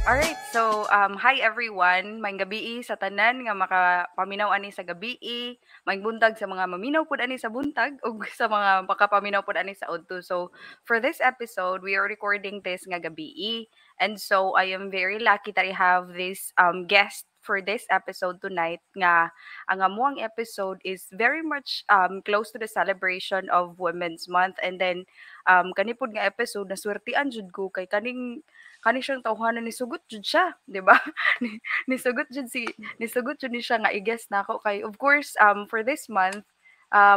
Alright, so hi everyone. Maayong gabi sa tanan nga makapaminaw ani sa gabi, maayong buntag sa mga maminaw pud ani sa buntag ug sa mga makapaminaw pud ani sa udto. So for this episode, we are recording this nga gabi. And so I am very lucky that I have this guest for this episode tonight nga ang amuang episode is very much close to the celebration of Women's Month, and then kani pud nga episode naswertian jud ko kay kani siyang tawhanan nisugot jud siya, 'di ba? Ni nisugot jud ni siya nga i-guest nako kay of course for this month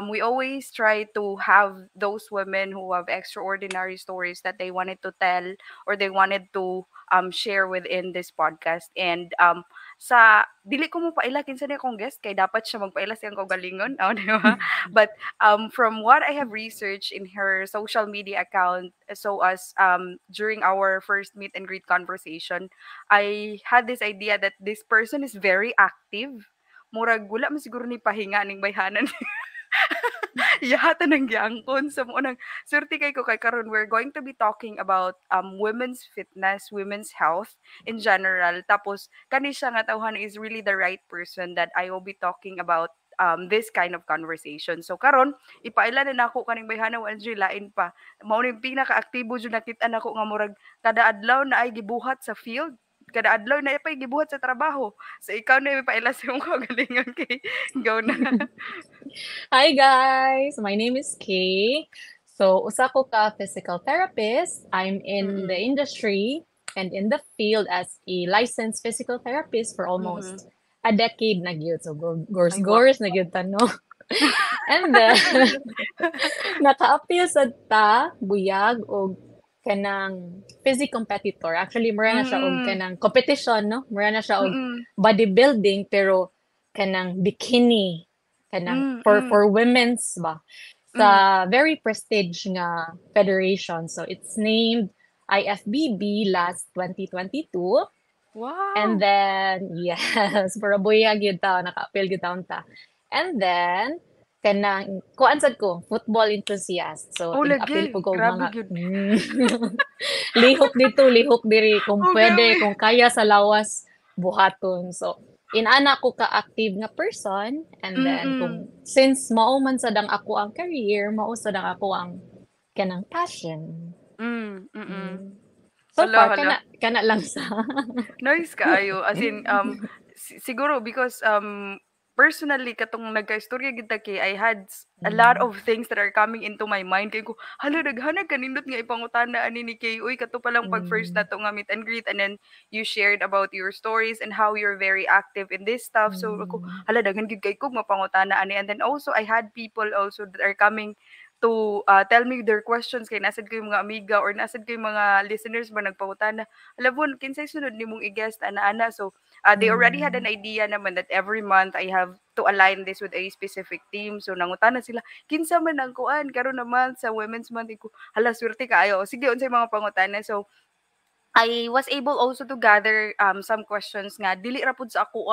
we always try to have those women who have extraordinary stories that they wanted to tell or they wanted to share within this podcast. And sa dili ko mo paila kinsa ni akong guest kay dapat siya magpaila siyang kaugalingon, oh, di ba? But from what I have researched in her social media account, so as during our first meet and greet conversation, I had this idea that this person is very active. Murag wala man siguro ni pahinga ning bayhanan. Yahata ng giangkon sa mo nang surti kay ko kay karon we're going to be talking about women's fitness, women's health in general. Tapos kani siya nga tawhan is really the right person that I will be talking about this kind of conversation. So karon ipaila na nako kaning bayhanaw Angela lain pa. Mao ni pinaka-aktibo jud nakita nako nga murag kada adlaw na ay gibuhat sa field, kada adlaw na ay gibuhat sa trabaho. So ikaw na ipaila sa imong kagalingon kay go na. Hi guys, my name is Kay. So, usa ko ka physical therapist. I'm in the Mm. industry and in the field as a licensed physical therapist for Mhm. almost a decade na gyud. So, Ay, wow. gors na gyud ta, no? And then, naka-appeal sa ta, buyag, o kanang physique competitor. Actually, mura na siya og Mm, kanang competition, no? Mura na siya og mm, bodybuilding, pero kanang bikini, kanang mm, for women's ba? hmm. Sa very prestige nga federation. So, it's named IFBB last 2022. And Wow! then, yes, for a buyag yun ta, naka-appeal yun taon ta. And then, kanang, kuan sad ko, football enthusiast. So, Oh, lagi. tig-appeal po ko Grabe mga, gyud. lihok dito, lihok diri, kung Oh, pwede, grabe. kung kaya sa lawas, buhaton. So, inana ko ka-active nga person. And then, Mm, since mao man sad ang ako ang career, mao sad ang ako ang kanang passion. mm. Mm. So Hala, far, hala. kana lang sa... Nice kaayo. As in, siguro because personally katong nagkaistorya gid ta kay I had a lot Mm. of things that are coming into my mind kay ko hala daghanag kanindot nga ipangutana ani ni kay uy kato pa lang pag first Mm. nato nga meet and greet, and then you shared about your stories and how you're very active in this stuff. So ako Mm. hala daghan gid kay ko mapangutana ani, and then also I had people also that are coming to tell me their questions kay nasad ko yung mga amiga or nasad ko yung mga listeners ba nagpangutana alabon kinsay sunod nimong i-guest ana-ana. So they already had Mm. an idea naman that every month I have to align this with a specific team. So nangutana sila, kinsa man ang kuan karon naman sa Women's Month ko. Hala swerte kaayo. Sige unsay mga pangutana. So I was able also to gather some questions nga dili ra pud sa ako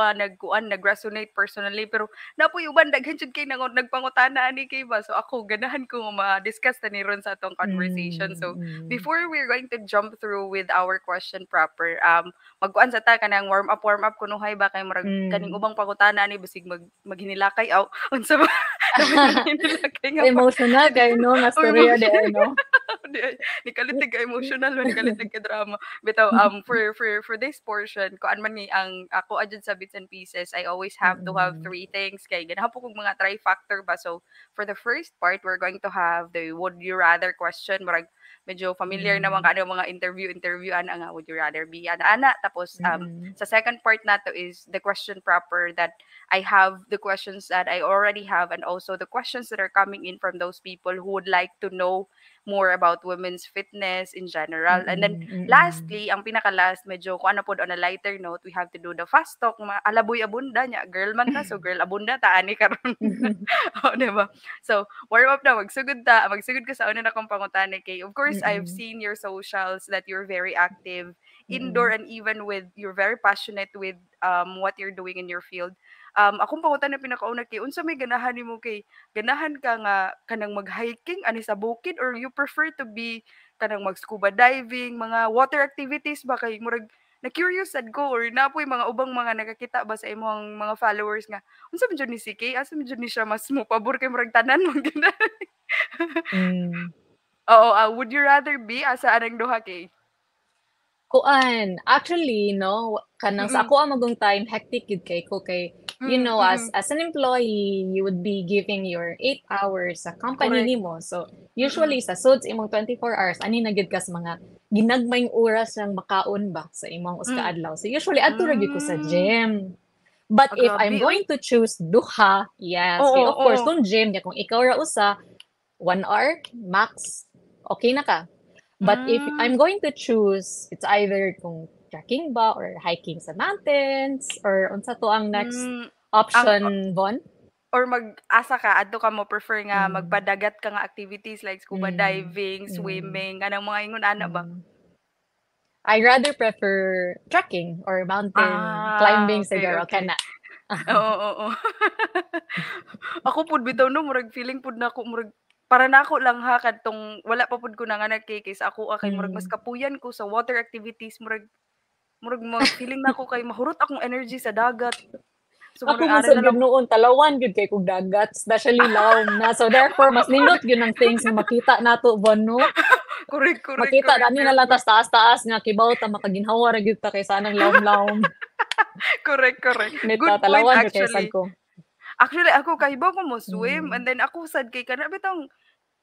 nag-resonate personally, pero napoy uban daghan jud kay nagpangutana ani kay ba. So ako ganahan ko nga ma-discuss ta ni ron sa atong conversation. So Mm. before we're going to jump through with our question proper, magkuan sa ta kanang warm up kunuhay ba kay murag kaning Mm. ubang pangutana ani basig maghinilakay aw unsa ba naman maghinilakay nga pa. Emotional kayo, no? Nga O storya de, emotional. no? Di ay nikalit ka emotional man nikalit ka drama. Bitaw for this portion kuan man ni ang ako adjud sa bits and pieces, I always have to have Mm. three things kay ganahan po kog mga trifactor ba. So for the first part we're going to have the would you rather question, murag medyo familiar naman Mm. ka mga interviewan nga would you rather be ana tapos Mm. sa second part nato is the question proper that I have the questions that I already have, and also the questions that are coming in from those people who would like to know more about women's fitness in general. And then Mm. Mm. lastly, ang pinaka-last, medyo kung ano po on a lighter note, we have to do the fast talk, alaboy abunda niya, girl man ta, so girl abunda ta, ani karon. O, diba? So, warm up na, magsugod ka sa una na kong pangutana kay. Of course, I've Mm. seen your socials that you're very active, indoor Mm. and even with, you're very passionate with what you're doing in your field. Akong pangutana pinakauna kay, unsa may ganahan nimo kay ganahan ka nga kanang mag-hiking ani sa bukid, or you prefer to be kanang mag-scuba diving, mga water activities ba kay murag na-curious sad ko or napoy mga ubang mga nakakita ba sa imong mga followers nga, unsa man jud ni si Kay, asa man jud ni siya mas mopabor kay murag tanan mga ganahan. Hmm. Oo, would you rather be asa anang duha Kay? Kuan, actually 'no, kanang sa Mm, ako magong time hectic gid kay ko kay as mm. an employee, you would be giving your 8 hours sa company Correct. nimo. So, Mm, usually sa suits imong 24 hours ani na gid ka sa mga ginagmayng oras lang makaon ba sa imong uska hmm. adlaw. So, usually adto ra gyud ko sa Hmm. gym. But if I'm Grabe uy. going to choose duha, yes, kay Oo, of course oo. kung gym kung ikaw ra usa, 1 hour max, okay na ka. But if Hmm, I'm going to choose, it's either kung trekking ba or hiking sa mountains or unsa to ang next hmm. Ang option, Von? or mag-asa ka adto ka mo prefer nga Mm, magpadagat ka nga activities like scuba mm, diving, mm, swimming, kanang mga ingon ana ba? mm. I rather prefer trekking or mountain Ah, climbing okay, siguro okay. kana. Oo, oo. Ako pud bitaw no murag feeling pud nako murag para nako lang ha kadtong wala pa pud ko nanganak kay sa ako kay murag mas Mm. kapuyan ko sa water activities murag murag feeling nako kay mahurot akong energy sa dagat. So Ako murag man ara sad na gyud lang noon talawan gyud kay kog dagat, especially lawom na. So therefore mas nindot gyud ang things nga makita nato Von no. correct, correct, Makita correct, ani na lang therefore tas taas-taas nga kibaw ta makaginhawa ra gyud ta kay sanang lawom-lawom. correct, correct. Nita Good point talawan gyud kay sad actually. ko. Actually ako kahibaw ko mo swim Mm. and then ako sad kay kana bitong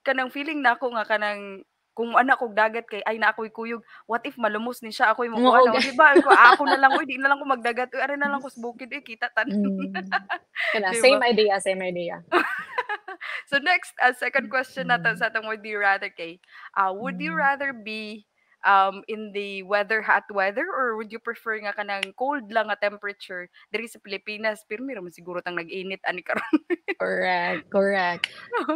kanang feeling nako nga kanang kung anak kog dagat kay ay na ako'y kuyog, what if malumos ni siya ako'y Oo, mokuha na, 'di ba? Ako na lang, "Uy, di na lang ko magdagat, uy, ara na lang ko sa bukid, eh, kita tanan." Kana 'Di same ba? idea, same idea. So next, second question nato Mm. sa atong would you rather kay, would you Mm. rather be, in the hot weather or would you prefer nga kanang cold lang nga temperature diri sa Pilipinas? Pirmi ra man siguro tang nag-init ani karon. Correct, correct.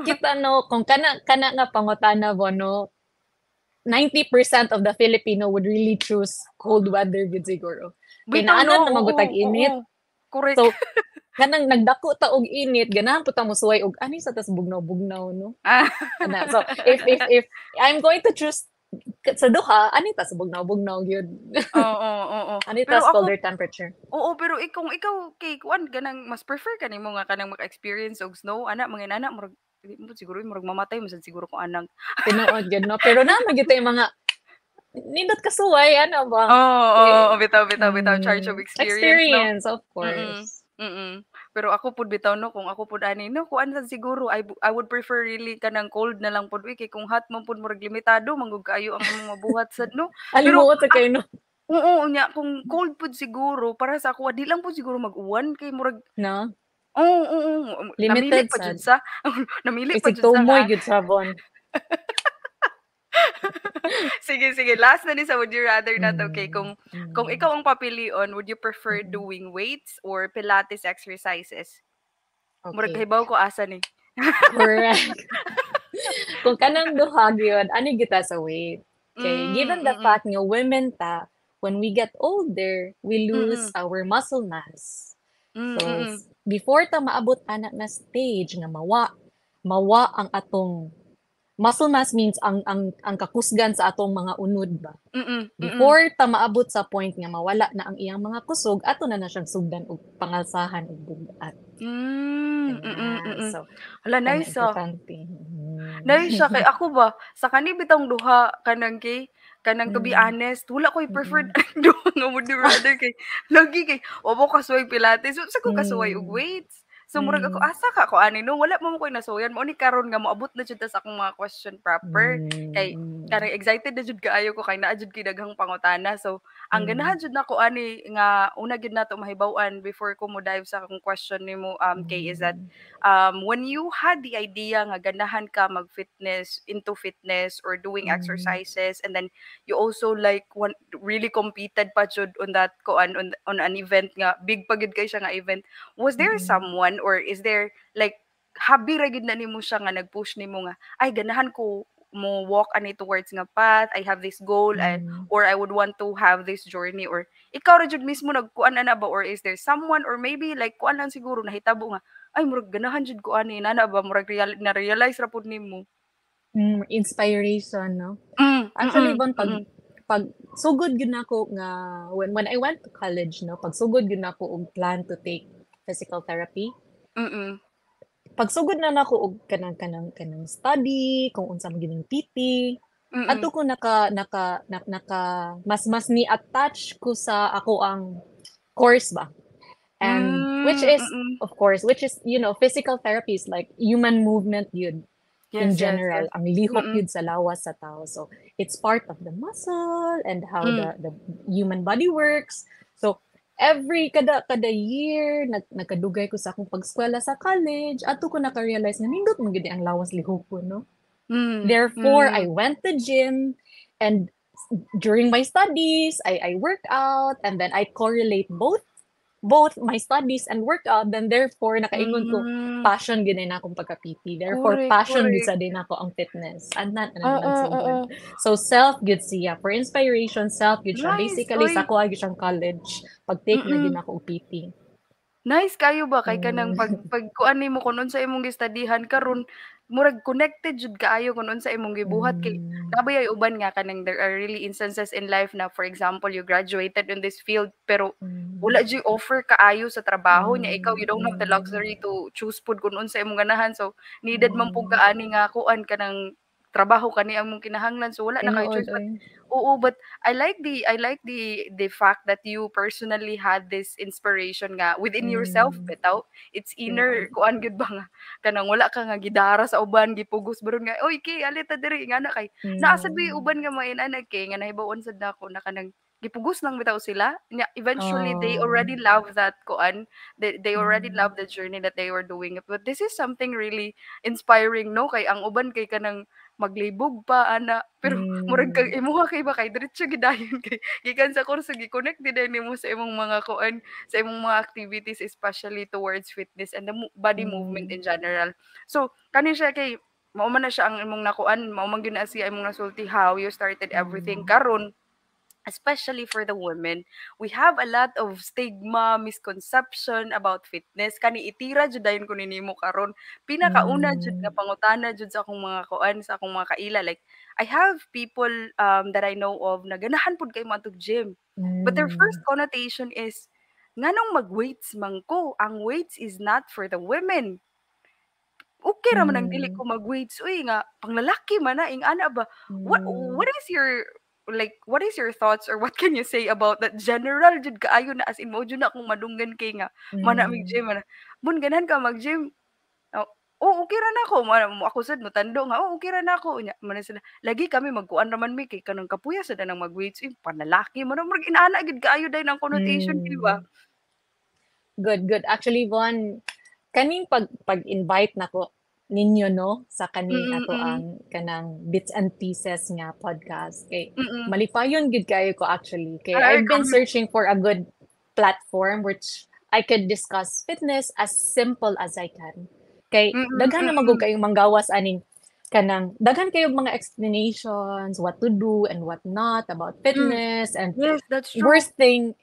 Kita 'no, kung kana kana nga pangutana mo 'no, 90% of the Filipino would really choose cold weather gid siguro. Kay Bitaw 'no, naanad naman oo, gud oo. tag-init. Correct. So, kanang nagdako ta og init ganahan pud ta mosuway og ani sa tas bugnaw-bugnaw 'no. Ah. Ana, so if I'm going to choose sa duha, ani ta sa bugnaw-bugnaw gyud. Oo, oo. Ani Pero tas ako colder temperature. oo, pero kung ikaw kay kuan ganang mas prefer ka nimo nga kanang maka-experience og snow ana manginana murag dili mo siguro murag mamatay mo sad siguro kung anang Tinuod gyud 'no, pero naman gyud tay mga nindot kasuway ano ba, oo, oo, oo, bitaw, bitaw, bitaw charge of experience 'no? experience of Mm, course. mm. Pero ako pud bitaw 'no, kung ako pud ani 'no, kuan sad siguro I would prefer really kanang cold na lang pud uy, kay kung hot man pud murag limitado man gud kaayo ang among mabuhat sad 'no. Pero Alimuot sa kayo 'no, oo, unya kung cold pud siguro para sa ako di lang pud siguro mag-uwan kay murag 'no, oo, oo, namili limited pa jud sad. sa namili pa Isig jud sa tumoy nga gyud sa bon. sige, sige last na ni sa would you rather na 'to, okay Hmm, kung ikaw hmm, ang papilion, would you prefer mm, doing weights or Pilates exercises? Murag okey, kahibaw ko asa ni. correct. Kung kanang duha gyud ani kita sa weight. Kay given the Mm. fact nga women ta, when we get older, we lose Mm. our muscle mass. So, Mm. before ta maabot ana nga stage nga mawa ang atong muscle mass means ang kakusgan sa atong mga unod ba. Mm. Mm. Before ta maabot sa point nga mawala na ang iyang mga kusog, ato na na siyang sugdan og pangalsahan og bugat. Ayan, Mm. so Hala kana nice, importante. nice siya kay ako ba sa kani bitong duha kanang kay kanang to be Mm, honest wala ko'y preferred mm, duha nga would you rather kay lagi kay wa mo kasuway pilates sa ko kasuway og mm, weights. So murag ako mm, asa ka ko ani no wala mo ko'y nasuyan mao ni karon nga moabot na jud ta sa akong mga question proper kay mm, kanang excited na jud kaayo ko kay naa jud kay daghang pangutana. So ang ganahan mm, jud nako ani nga una gid nato mahibaw-an before ko mo dive sa akong question nimo kay is that mm, when you had the idea nga ganahan ka mag-fitness, into fitness or doing mm, exercises and then you also like really competed pa jud on that on an event nga big pa gid kay siya nga event. Was there mm, someone or is there like habi ra gid na nimo siya nga nag-push nimo nga ay ganahan ko mo walk ani towards nga path, I have this goal mm, or I would want to have this journey or ikaw ra jud mismo nagkuan na ba or is there someone or maybe like kuan lang siguro nahitabo nga ay murag ganahan jud ko ani nana ba murag na-realize ra pud nimo. inspiration 'no? Mm, Actually, mm, Bon, 'pag mm. pag sugod gyud nako nga when I went to college no, pag sugod gyud nako og plan to take physical therapy, Mm. pag sugod na nako og kanang study kung unsa man gining PT, Mm. ato ko naka mas ni attach ko sa ako ang course ba. And which Hmm, is mm. of course, which is physical therapy is like human movement yun in Yes, yes, general, yes. ang lihok Mm. yun sa lawas sa tao. So it's part of the muscle and how Hmm. the human body works. So every kada year nagkadugay ko sa akong pagskwela sa college, ato ko naka-realize nga nindot man gid ang lawas lihok ko, no? Hmm. Therefore, I Hmm. went to gym, and during my studies, I work out, and then I correlate both my studies and workout, then therefore nakaingon ko Hmm. passion gid na akong pagka-PT. Therefore Correct, passion gid correct. sa din ako ang fitness. And that Oo, nagsugod. oo. So self gid siya for inspiration, self gid siya. Nice, Basically sa oy. ko agi siyang college pag take na gid Mm. ako og PT. Nice kayo ba kay kanang Mm. pag kuan nimo kung unsa imong gistudyhan karon murag connected jud kaayo kung unsa imong gibuhat kay Mm. nabay ay uban nga kanang there are really instances in life na for example you graduated in this field pero Mm. wala jud offer kaayo sa trabaho niya ikaw you Mm. don't have the Mm. luxury to choose pud kung unsa imong ganahan so needed man pud Mm. kaani nga kuan kanang trabaho kani among kinahanglan so wala na kayo Tinuod choice but oy. oo but I like the fact that you personally had this inspiration nga within yourself Mm. bitaw. It's Tinuod. inner kuan gud ba nga kanang wala ka nga gidara sa uban gipugos baron nga oy kay alita diri nga na kay naa sad may Mm. uban nga mainanag kay nga nahibaw-on sad nako na kanang gipugos lang bitaw sila. Nya eventually they Oh. already love that kuan. They already Mm. love the journey that they were doing. But this is something really inspiring no kay ang uban kay kanang maglibog pa ana pero murag kag Mm. imuha kay ba kay diretso gidayon kay gikan sa kurso gi-connect din nimo sa imong mga kuan sa imong mga activities especially towards fitness and the body movement Mm. in general. So kani siya kay mao man na siya ang imong nakuan mao man gyud na siya imong nasulti how you started everything Mm. karon especially for the women, we have a lot of stigma, misconception about fitness. Kani itira jud dayon ko nimo karon. Pinakauna jud nga Mm. pangutana jud sa akong mga kuan, sa akong mga kaila like I have people that I know of na ganahan pud kay matug gym. But their first Mm. connotation is nganong mag-weights man ko. Ang weights is not for the women. Okay ra man ang dili Mm. ko mag-weights. Uy nga panglalaki man na ing ana ba. What Mm. is your what is your thoughts or what can you say about that general jud kaayo na as in mo jud na akong madunggan kay nga mana mig Mm. gym ana. Mun ganahan ka mag-gym. Oh, oh okay ra nako mo ako sad motando nga oh okay ra nako nya man sila. Lagi kami magkuan raman mi kay kanang kapuya sad nang mag-weights uy panlalaki man murag inaana gid kaayo dahil ang connotation di ba? Mm. Good, good. Actually, Von, kaning pag-invite nako ninyo no sa kaning Mm, ato mm. ang kanang bits and pieces nga podcast kay Mm. malipayon gid kayo ko actually kay Ay I've been kami. searching for a good platform which I could discuss fitness as simple as I can. Kay Mm, daghan na magud mm. kayong manggawas aning kanang daghan kayong mga explanations what to do and what not about Mm. fitness. And Yes, that's true. worst thing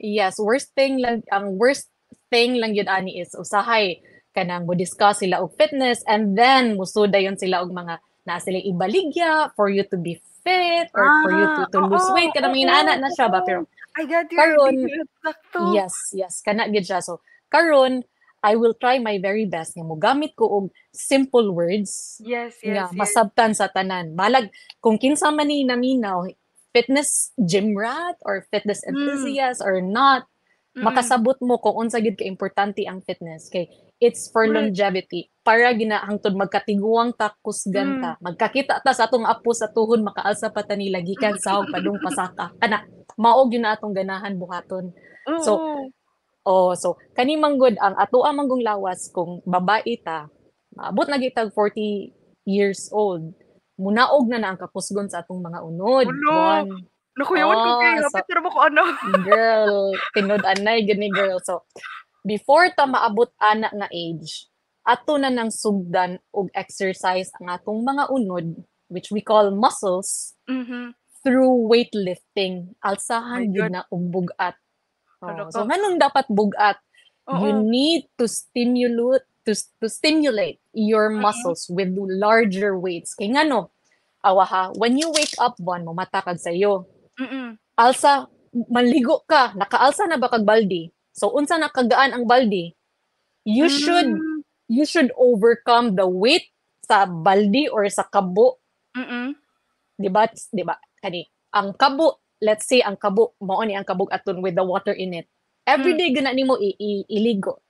lang yun ani is usahay kanang mo discuss sila og fitness and then musudayon sila og mga naa sila ibaligya for you to be fit or for you to lose Oo, weight kanang mga oo, inaana na siya ba. oo. Pero I got your karon, idea, sakto. yes, kana gid siya. So karon I will try my very best nga mogamit ko og simple words Yes, nga yes, yes. masabtan sa tanan. Balag kung kinsa man ni naminaw fitness gym rat or fitness Hmm, enthusiast or not, mm. makasabot mo kung unsa gid ka importante ang fitness kay it's for Correct. longevity para ginahangtod magkatiguang ta kusgan Hmm, ta magkakita ta sa atong apo sa tuhod makaalsa pa ta nila gikan sahog padung pasaka kana mao gyud na atong ganahan buhaton. So oo. so kani manggod ang ato ang manggong lawas kung babae ta maabot na gitag 40 years old munaog na ang kakusgon sa atong mga unod Hala, bon. nakuyawan ko kay So hapit ra ba ko ano. girl, tinud-anay gani girl. So, before ta maabot ana nga age, ato na nang sugdan og exercise ang atong mga unod, which we call muscles, Mhm. through weightlifting. My Alsahan gyud God, na og bugat. hala Oh, ka. so nganong dapat bugat? You Oo. need to stimulate your Mm. muscles with larger weights. Kay ngano? Awa ha, when you wake up, buwan mo mata kag sayo. Mm. Alsa, maligo ka, nakaalsa na ba kag baldi? So unsa na kagaan ang baldi? You should Hmm. you should overcome the weight sa baldi or sa kabo, Mm. 'di ba? 'Di ba? Kani ang kabo, let's say ang kabo mao ni ang kabog aton with the water in it. Every Hmm. day gina nimo iligo.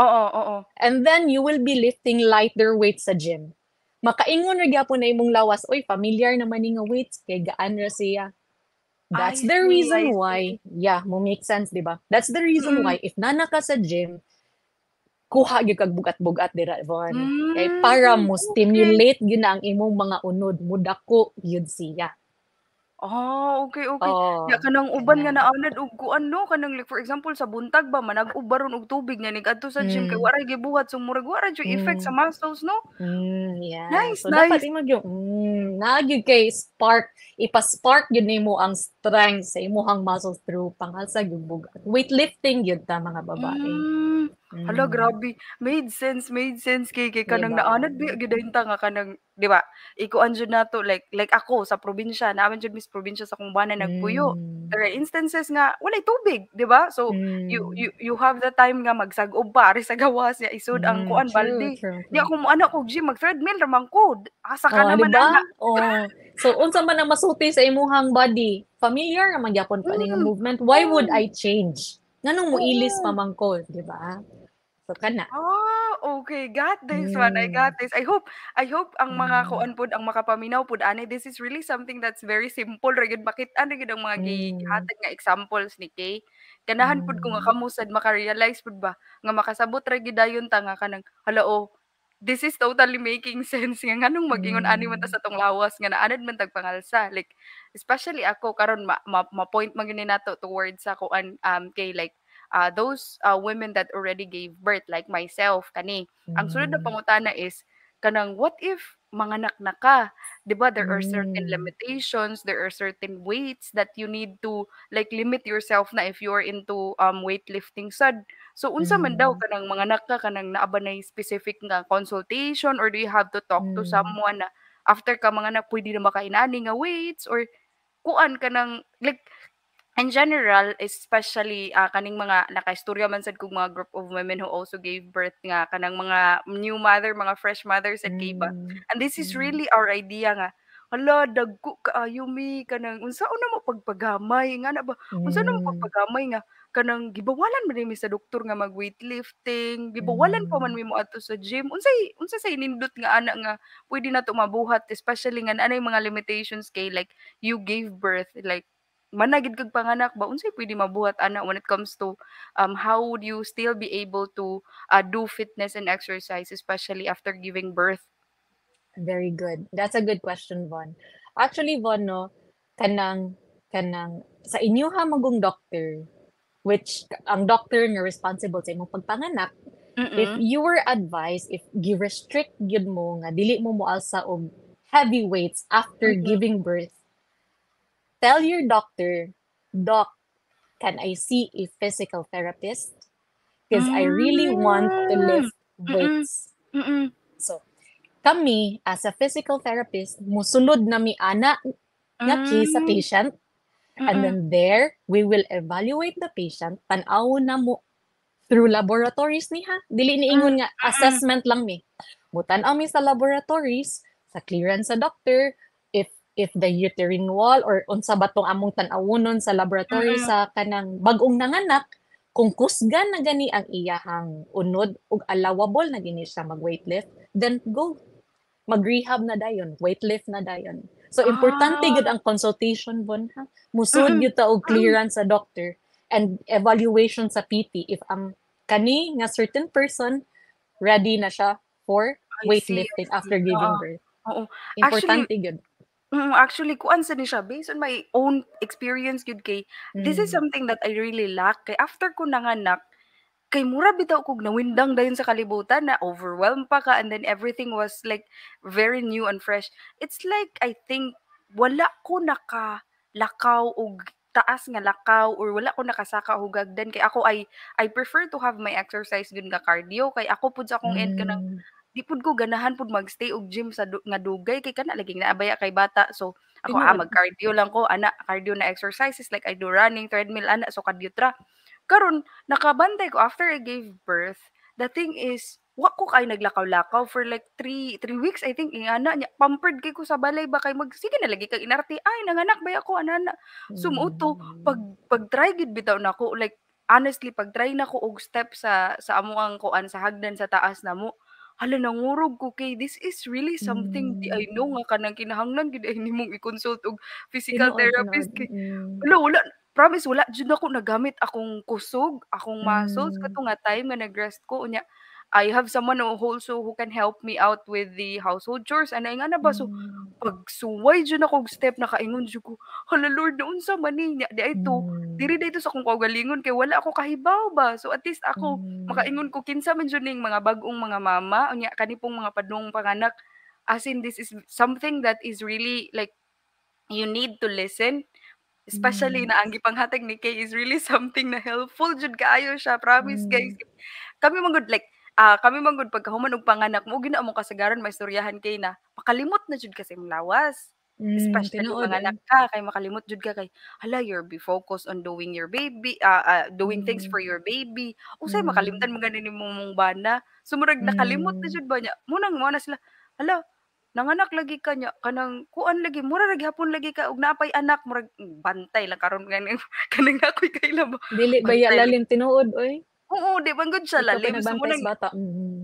Oo, oo. And then you will be lifting lighter weights sa gym. Makaingon ra gyapon na imong lawas, oy familiar naman ni nga weights kay gaan ra siya. That's I the see, reason I why, see. yeah, mo make sense, 'di ba? That's the reason Mm. why if nana ka sa gym, kuha gyud kag bugat-bugat dira Von. Kay para Hmm, mo okey. stimulate gyud na ang imong mga unod, mudako gyud siya. Okey, okey. Ya Oh, kanang uban nga kana. naanad og kuan 'no, kanang like for example sa buntag ba manag-ub baron og tubig nya nig-adto sa gym kay Mm, wa ra gibuhat so murag wa ra jud effect sa mm. muscles 'no? Yeah. Nice, So dapat nice. imong yung naa gyud kay spark, ipa-spark gyud nimo ang strength sa imong muscles through panghalsa gyud bugat. Weightlifting gyud ta mga babae. Hmm. Hala Mm, grabe, made sense kay 'di kanang ba? naanad bi gyud ta nga kanang 'di ba, ikuan jud nato like ako sa probinsya naaman jud mi sa probinsya sa kumbana nagpuyo. Hmm, There are instances nga walay tubig 'di ba? So hmm, you have the time nga magsag-ob pa ari sa gawas niya isud ang kuan true, balde. true, Di true. ako moana kog gym mag-treadmill ra man ko, asa ka Oh, 'di naman ba? ana. Oh. So unsa man ang masulti sa imong body? Familiar naman gyapon ko ani nga Hmm, movement. Why would oo, I change? Nganong mo ilis pa oo. man ko, 'di ba? So kana. Okay, got this one, I got Hmm, this. I hope ang mga hmm, kuan pod, ang makapaminaw pod ani, this is really something that's very simple ra gyud makit-an ra gyud ang mga hmm, gihatag nga examples ni Kay. Ganahan pod ko nga hmm, kamo sad maka-realize pod ba nga makasabot ra gyud dayon ta nga kanang hala, oh, this is totally making sense nga nganong mag-ingon ani man ta hmm, sa tong lawas nga naanad man tag pangalsa. Like especially ako karon ma-point man gyud ni nato towards sa kuan kay like those women that already gave birth like myself kani. Ang sunod na hmm, pangutana is kanang what if manganak na ka? 'Di ba there are certain hmm, limitations, there are certain weights that you need to like limit yourself na if you're into weightlifting sad. So unsa man daw hmm, kanang manganak ka kanang naa ba nay specific nga consultation or do you have to talk to hmm, someone na after ka manganak pwede na makainani nga weights or kuan ka ng like in general, especially, kaning mga nakaistorya man sad kog mga group of women who also gave birth nga kanang mga new mother, mga fresh mothers sad kay ba. hmm, And this is hmm, really our idea nga, hala dagko kaayo mi kanang unsaon na mo pagpagamay nga na ba unsa na mo hmm, pagpagamay nga kanang gibawalan man mi sa doktor nga mag-weightlifting, gibawalan pa man hmm. mi moadto sa gym. Unsay nindot nga ana nga pwede nato mabuhat especially nga anay mga limitations kay like you gave birth like managid kag panganak ba unsay puwede mabuhat ana when it comes to how would you still be able to do fitness and exercise especially after giving birth? Very good. That's a good question, Von. Actually, Von, no, kanang sa inyo ha magong doctor, which ang doctor nga responsible sa imong pagpanganak, if Mm. you were advised, if gi-restrict gyud mo nga dili mo moalsa og heavy weights after Mm. giving birth, tell your doctor, Doc, can I see a physical therapist? Because I really want to Hmm. lift Mm. weights. Mm. So, kami, as a physical therapist, musunod na mi ana nga case sa Hmm. patient, and Mm. then there, we will evaluate the patient, tan-aw na mo through laboratories ni ha. Dili ni Mm. ingon nga Mm. assessment lang mi. Mutan-aw mi sa laboratories, sa clearance sa doctor, if the uterine wall or unsa ba tong among tan-awonon sa laboratory Mm. sa kanang bag-ong nanganak, kung kusgan na gani ang iyahang unod ug allowable na gini siya mag-weightlift, then go mag-rehab na dayon, weightlift na dayon. So importante Ah. gud ang consultation bon ha. Musud Mm. gyud ta og Mm. clearance sa doctor and evaluation sa PT if ang kani nga certain person ready na siya for I weightlifting see. after Oo. giving birth. Oo. Actually Importante gyud. actually kuan sa ni siya based on my own experience gyud kay this is Mm. something that I really lack kay after ko nanganak kay mura bitaw kog nawindang dayon sa kalibutan na overwhelmed pa ka and then everything was like very new and fresh. It's like I think wala ko nakalakaw og taas nga lakaw or wala ko nakasaka og hagdan kay ako I prefer to have my exercise gud nga cardio kay ako pud sa akong end kanang Hmm. di pud ko ganahan pud magstay og gym sa nga dugay kay kana laging naabaya kay bata. So ako Tinuod. mag-cardio lang ko ana, cardio na exercises like I do running, treadmill ana, so cardio tra. Karon nakabantay ko after I gave birth. The thing is wa ko kay naglakaw-lakaw for like three weeks I think ingana nya pampered kay ko sa balay ba kay sige na lagi kag inarte ay nanganak ba ako anana. Sumuto pag-try gid bitaw nako like honestly pag-try nako og step sa amo ang kuan sa hagdan sa taas namo. Hala nangurog ko kay this is really something di I know nga kanang kinahanglan gid ay nimong i-consult og physical Tinuod. therapist kay wala promise wala jud ako nagamit akong kusog, akong muscles kato nga time nga nag-rest ko unya I have someone who also who can help me out with the household chores ana nga na ba so pagsuway jud ako og step nakaingon jud ko hala Lord na unsa man ni nya di ay to diri dayto sa akong kaugalingon kay wala ako kahibaw ba so at least ako makaingon ko kinsa man jud ning mga bag-ong mga mama unya kani pong mga padung panganak as in this is something that is really like you need to listen. Especially na ang gipanghatag ni Kay is really something na helpful jud kaayo siya, promise guys. Kami man gud like, kami man gud pagkahuman og panganak mo gina among kasagaran maistoryahan kay na makalimot na jud kasi imong lawas. Especially Tinuod manganak ka kay makalimot jud ka kay hala you're be focused on doing your baby, doing things for your baby. Usay makalimtan mo ganin imong mong bana. Sumurag nakalimot na jud ba niya. Munang mo na sila, hala nanganak lagi ka niya kanang kuan lagi mura lagi hapon lagi ka og naapay anak murag bantay lang karon ganing kaning ako'y kaila ba dili baya bantay lang. lalim tinuod oy. Oo, di man gud siya Ikaw pa lalim so nagbantay munang sa bata.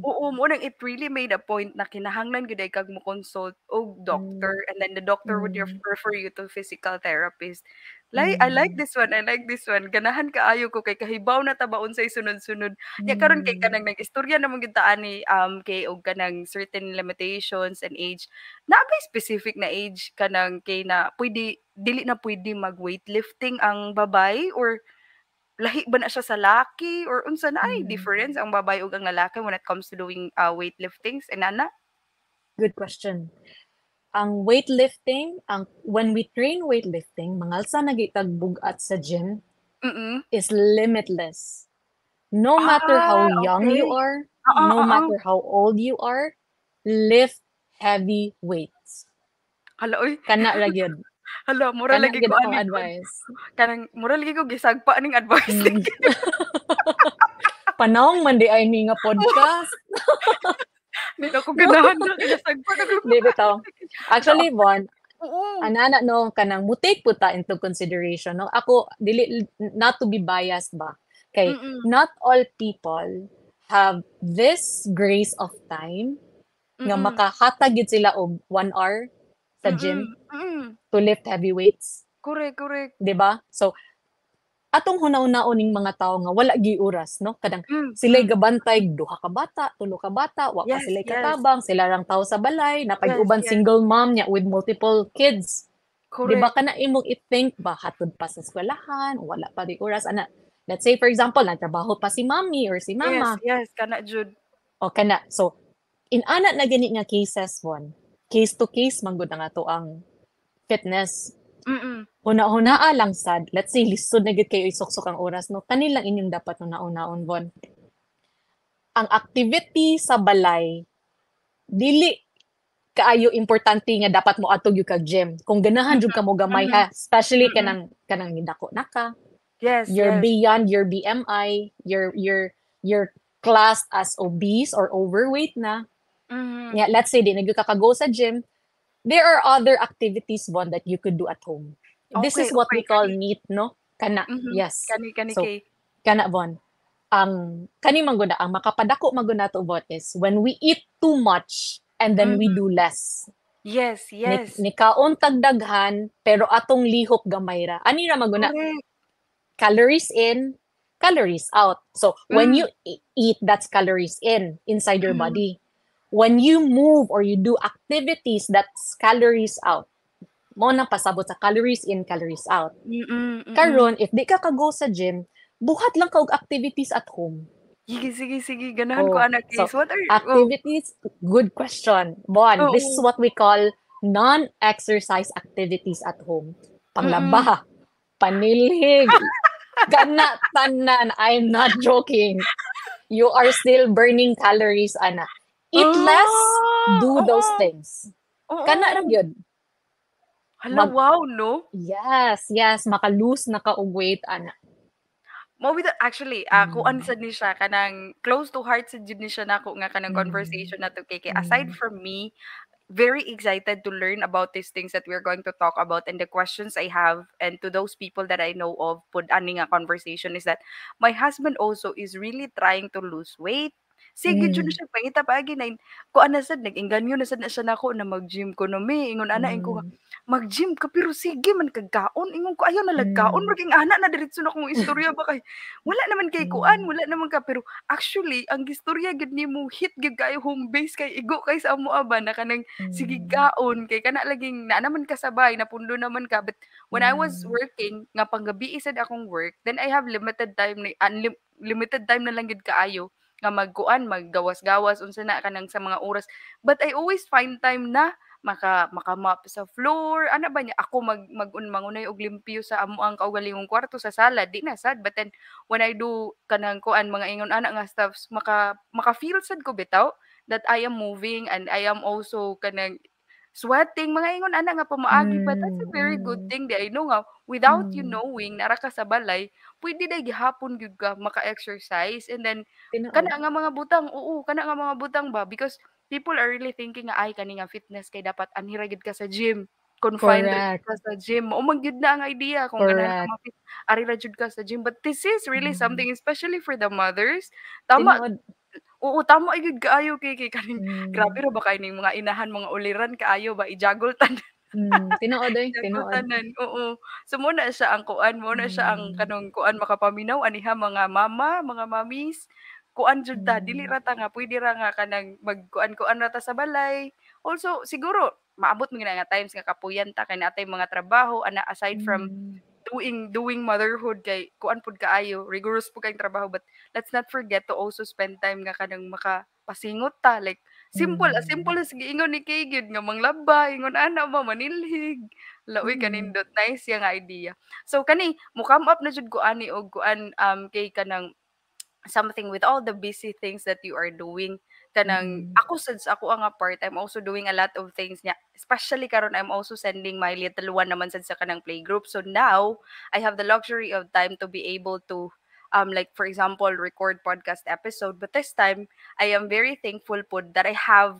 oo, mo nang it really made a point na kinahanglan gid ay kag mo consult og doctor and then the doctor would refer you to physical therapist. Like I like this one, I like this one. Ganahan kaayo ko kay kahibaw na ta ba unsay sunod-sunod. Ya karon kay kanang nag-istorya namon gid ta ani kay og kanang certain limitations and age. Naa ba'y specific na age kanang kay na pwede dili na pwede mag-weightlifting ang babay or lahi ba na siya sa laki or unsa na ay difference ang babae ug ang lalaki when it comes to doing weightliftings inana? Good question. Ang weightlifting, when we train weightlifting, mangalsa na gitag bugat sa gym Mm. is limitless. No matter how young you Okay. are, Oo, no oo. matter how old you are, lift heavy weights. Hala oy, Kana ra gyud. hala mura Kana lagi gyud ko akong ani ko advice. kanang mura lagi ko gisagpa ning advice Mm. Panahon man di ay ni nga podcast. Di na ko ganahan na ginasagpa na ko. Di bitaw. Actually, Von, Oo. anana no kanang mo take po ta into consideration no. Ako dili not to be biased ba. Kay Mm. not all people have this grace of time nga Mm. makahatag gid sila og 1 hour sa gym Mm. to lift heavy weights, Correct, correct. di ba? So atong hunaw-hunaon ning mga tawo nga wala gi oras no kadang sila'y Mm. gabantay duha ka bata, tulo ka bata, wa pa Yes, sila'y yes. katabang, sila rang tawo sa balay, Yes, napag-uban yes. single mom niya with multiple kids. Di ba Correct. kana imong i-think ba hatod pa sa eskwelahan, wala pa di oras ana. Let's say for example, nagtrabaho pa si mommy or si Yes, mama yes, kana jud. o kana. So inana na gani nga cases one, case to case man gud ang ato ang fitness. Mm. Huna-hunaa lang sad. Let's say lisod na gid kayo isuksok ang oras no. Kani lang inyong dapat huna-hunaon Von. Ang activity sa balay dili kaayo importante nga dapat mo atog yung kag gym. Kung ganahan jud ka mo gamay ha, especially kanang nidako naka. Yes, You're yes. beyond your BMI, you're classed as obese or overweight na. Mhm. Yeah, let's say di na gyud ka go sa gym. There are other activities Von that you could do at home. This Okay, is what okay, we call kani NEAT, no? Kana. mhm. Yes. Kani So, kay kana Von. Ang kani man gud ang makapadako man gud nato Von is when we eat too much and then we do less. Yes, yes. Ni kaon tag daghan pero atong lihok gamay ra. Ani ra man gud na Correct. calories in, calories out. So, when Mm. you eat, that's calories in inside your Mhm. body. When you move or you do activities, that's calories out. Mo nang pasabot sa calories in, calories out. Mm. Karon, if di ka go sa gym, buhat lang ka og activities at home. Sige. Ganahan ko Oh, ana so case. What are activities, good question. Bon, this is oo. what we call non-exercise activities at home. Panglaba, panilhig, kana tanan. I'm not joking. You are still burning calories, ana. Eat less, do those Oo, things. Kana ra oo. gyud. Hala, Mag wow 'no? yes, maka-lose na ka og weight ana. Mao bitaw actually, kuan Mm. sad ni siya kanang close to heart sad jud ni siya nako nga kanang Mm. conversation nato kay aside Mm. from me, very excited to learn about these things that we're going to talk about and the questions I have and to those people that I know of pud ani nga conversation is that my husband also is really trying to lose weight. Sige jud na Mm. siya pangita paagi na kuan na sad nag-engganyo na sad na siya nako na mag-gym ko no mi ingon ana ko Mm. mag-gym ka pero sige man kag kaon ingon ko ayaw na lagkaon Mm. maging ana na diretso na kong istorya ba kay wala naman kay kuan Mm. wala naman ka pero actually ang gistorya gid nimo hit gid kayo home base kay igo kay sa amo ba na kanang sige Mm. kaon kay kana laging na naman kasabay napundo naman ka but when I was Mm. working nga panggabi sad akong work then I have limited time ni limited time na lang gid kaayo nga magkuan maggawas-gawas unsa na kanang sa mga oras but I always find time na maka-mop sa floor, ana ba niya, ako mangunay og limpyo sa amo ang kaugalingong kwarto sa sala, di na sad. But then, when I do kanang kuan mga ingon ana nga stuffs, maka-feel sad ko bitaw that I am moving and I am also kanang sweating, mga ingon ana nga pamaagi pa. That's a Mm. very good Mm. thing di I know nga, without you Mm. knowing, nara ka sa balay, pwede na gihapon gyud ka maka-exercise and then Tinuod. kana nga mga butang, oo, kana nga mga butang ba because people are really thinking nga, "Ay kani nga fitness kay dapat anhi ra gid ka sa gym, confined ra gid Correct. ka sa gym." Mao man gyud na ang idea kung ganahan ka Correct. ma-fit, ari ra jud ka sa gym. But this is really Mm. something especially for the mothers. Tama, Tinuod. oo, tama gyud kaayo kay kaning grabe Mm. ra ba kay ning mga inahan, mga uliran kaayo ba i-juggle tanan. Tinuod oy, Juggle tinuod. tanan, oo. So muna siya ang kuan, muna siya ang Mm. kanang kuan makapaminaw aniha mga mama, mga mommies. Kuan jud ta, dili Mm. ra ta nga pwede ra nga kanang magkuan-kuan ra ta sa balay. Also siguro maabot mo gid nga times nga kapuyan ta kay natay mga trabaho ana aside from Mm. doing motherhood kay kuan pud kaayo, rigorous pud kayong trabaho but let's not forget to also spend time nga kanang makapasingot ta like simple Mm. as giingon ni kay gyud nga manglaba, ingon ana ba manilhig. Laoy Mm. kanindot nice yang idea. So kani mo-come up na jud ko ani og kuan kay kanang something with all the busy things that you are doing kanang Mm. ako since ako ang part I'm also doing a lot of things niya especially karon I'm also sending my little one naman sad sa kanang playgroup so now I have the luxury of time to be able to like for example record podcast episode but this time I am very thankful po that I have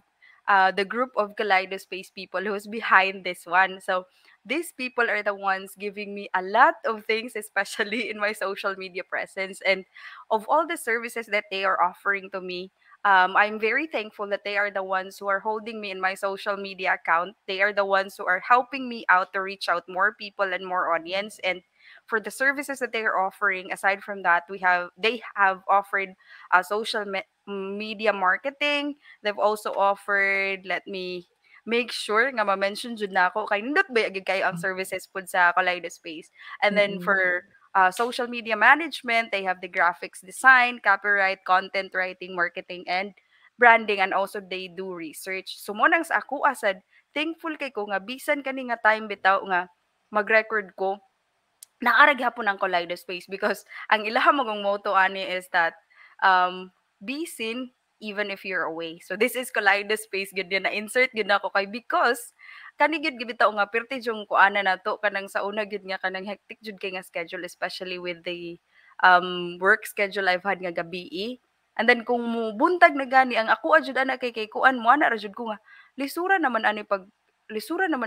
the group of Kaleidospace people who's behind this one so these people are the ones giving me a lot of things especially in my social media presence and of all the services that they are offering to me, I'm very thankful that they are the ones who are holding me in my social media account. They are the ones who are helping me out to reach out more people and more audience. And for the services that they are offering, aside from that, they have offered social media marketing. They've also offered, let me make sure nga ma-mention jud na ako kay nindot ba gyud kayo ang services pud sa Kaleidospace. And then Mm. for social media management. They have the graphics design, copyright, content writing, marketing, and branding. And also they do research. So mo nang sa ako asad, thankful kay ko nga bisan kani nga time bitaw nga mag-record ko naara gyapon ang Kaleidospace because ang ilaha magong motto ani is that be seen even if you're away. So this is Kaleidospace gud na insert gud nako kay because kani gud gibitaw nga perti jung kuana nato kanang sa una gud nga kanang hectic jud kay nga schedule especially with the work schedule I've had nga gabi. And then kung buntag na gani ang ako jud ana kay kuan mo ana ra jud ko nga lisura naman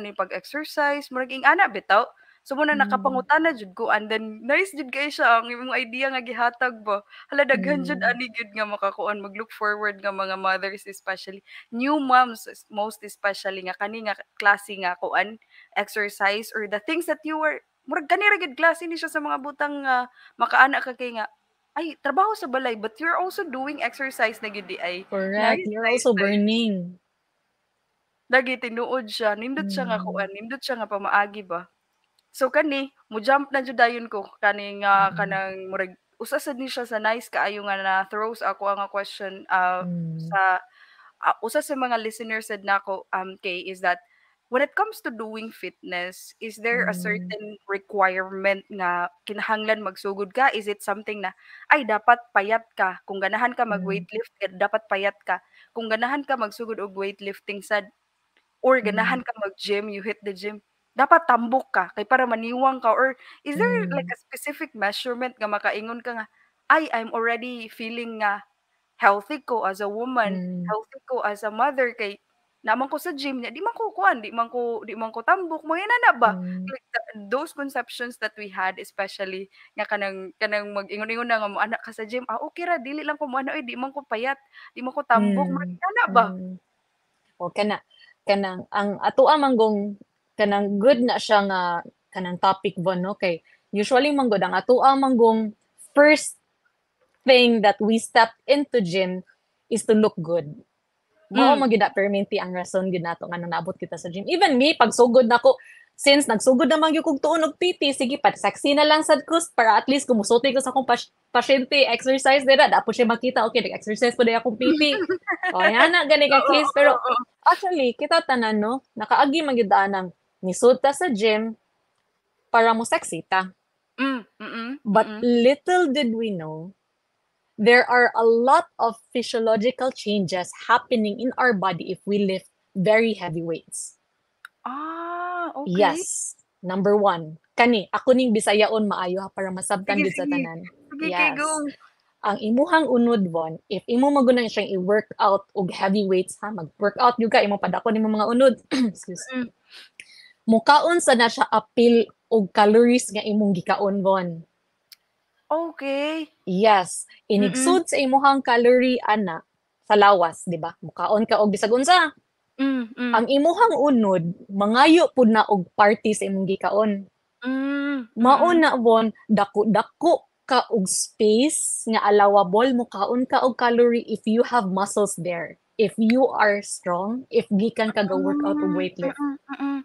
ni pag-exercise murag ing ana bitaw so muna Mm. nakapangutana jud ko and then nice jud kay siya ang imong idea nga gihatag ba. Hala daghan jud Mm. ani gud nga makakuan mag-look forward nga mga mothers especially new moms most especially nga kani nga klase nga kuan exercise or the things that you were murag kani ra gud klase ni siya sa mga butang nga makaana ka kay nga ay trabaho sa balay but you're also doing exercise na gud di ay. Correct. Nice, You're nice, also nice. burning. Lagi tinuod siya, nindot siya nga Mm. kuan, nindot siya nga pamaagi ba. So kani, mo-jump na jud dayon ko kani nga Mm. kanang murag usa sad ni siya sa nice kaayo nga na throws ako ang question Mm. sa usa sa mga listeners sad nako kay is that when it comes to doing fitness, is there a Mm, certain requirement nga kinahanglan magsugod ka? Is it something na, ay dapat payat ka, kung ganahan ka mm, mag-weightlift, dapat payat ka. Kung ganahan ka magsugod og weightlifting sad or mm, ganahan ka mag-gym, you hit the gym, dapat tambok ka kay para maniwang ka, or is there like mm, a specific measurement nga makaingon ka nga, ay I'm already feeling nga healthy ko as a woman, mm, healthy ko as a mother kay naman ko sa gym niya di man ko kuan, di man ko tambok, mga inana ba? mm, Like those conceptions that we had, especially nga kanang mag-ingon-ingon na nga moana ka sa gym, okay ra dili lang ko moana, oy di man ko payat, di man ko tambok, mga mm, inana ba? mm. O kanang ang atoa manggong kanang good na siya nga kanang topic ba no kay usually manggod ang atoa manggong first thing that we step into gym is to look good. Mao Hmm, man gyud na perminti ang rason gyud nato nga nang naabot kita sa gym. Even me pag sugod nako since nagsugod naman gyud kog tuon og PT, sige pat saksi na lang sad ko para at least kumusulti ko sa akong pasyente exercise dira dapat siya makita okay nag-exercise po akong PT. O yan na gani ka oo, case oo, pero oo. actually kita tanan no nakaagi man gyud nang nisud ta sa gym para mo sexy ta. But Mm. little did we know there are a lot of physiological changes happening in our body if we lift very heavy weights. Okey. Yes. Number one, kani, ako ning Bisayaon maayo ha, para masabtan Sige, gid sa sige. tanan. Sige kay go. Yes. Ang imuhang unod bon, if imo magunang siyang i-workout og heavy weights ha, mag-workout gyud ka imo padako nimo mga unod. Excuse. Mm. Mukaon sa na siya apil og calories nga imong gikaon bon. Okey. Yes, Mm. inigsud sa imuhang calorie ana sa lawas, di ba? Mukaon ka og bisag unsa. Hmm. Ang imuhang unod, mangayo pud na og party sa imong gikaon. Mao Mm. na bon, dako-dako ka og space nga allowable mukaon ka og calorie if you have muscles there. If you are strong, if gikan ka go workout og weightlift. Mm.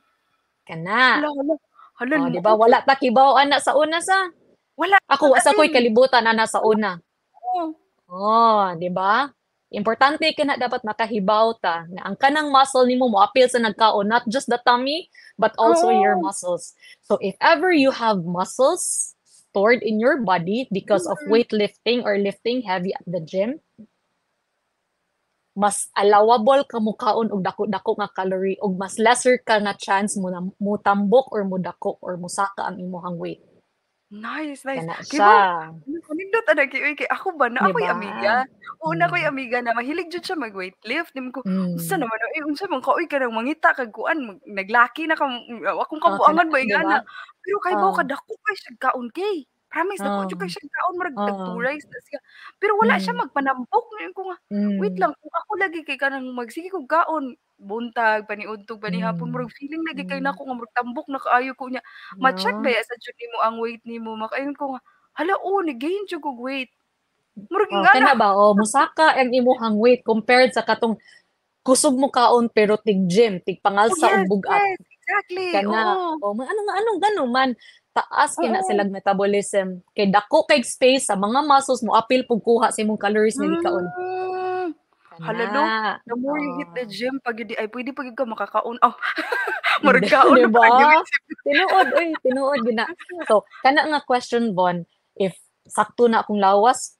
Kana. Hala, hala. Hala Oh, di ba? limuot Wala ta kibaw ana sa una sa. wala Ako jud asa as ko'y in. kalibutan ana sa una. Oo. Oh, 'di ba? Importante kana dapat makahibaw ta na ang kanang muscle nimo moapil sa nagkaon, not just the tummy, but also your Oo. muscles. So if ever you have muscles stored in your body because of Mm. weightlifting or lifting heavy at the gym, mas allowable ka mukaon og dako-dako nga calorie og mas lesser ka nga chance mo na mutambok or mudako or musaka ang imong weight. Nice, nice. Kana Kay siya, mo nindot ana kay kay ako ba na 'di ako'y ba? amiga. Oo, na ako'y Mm. amiga na mahilig jud siya mag-weightlift. Di man ko, unsa Mm. naman unsa man ka oy kanang mangita kag kuan naglaki na ka akong Oh, kana kabuangan ba 'di ba? ingana. Pero kay baw Oh, kadako kay siya kaon kay. Promise dako jud kay oh, siya kaon murag tag 2 oh. rice na siya. Pero wala siya Hmm, magpanambok ngayon ko nga, wait hmm, lang kung ako lagi kay kanang magsige kog kaon, buntag, paniudtog, panihapon hmm, murag feeling lagi kay hmm, nako nga murag tambok na kaayo ko niya. Ma-check 'no? baya sa jud nimo ang weight nimo makaingon ko nga, hala, ni-gain jud kog weight. Murag Oh, ingana. kana ba, oh, musaka ang imuhang weight compared sa katong kusog mo kaon pero tig-gym, Oh, tig-pangalsa og yes, bugat. yes, exactly, Kana, oo. oh, anong gano'n man, taas kina Oo. silang metabolism, kay dako kay space sa mga muscles mo apil pug kuha sa imong calories nga gikaon. Hmm. Hala, no, Kana, the more you hit the oh, gym 'pag yun ay puwede pa gyud ka makakaon. Murag 'di kaon 'di na parang ba? ginisip. Tinuod, uy, tinuod gyud na. So, kana nga question Bon, if sakto na akong lawas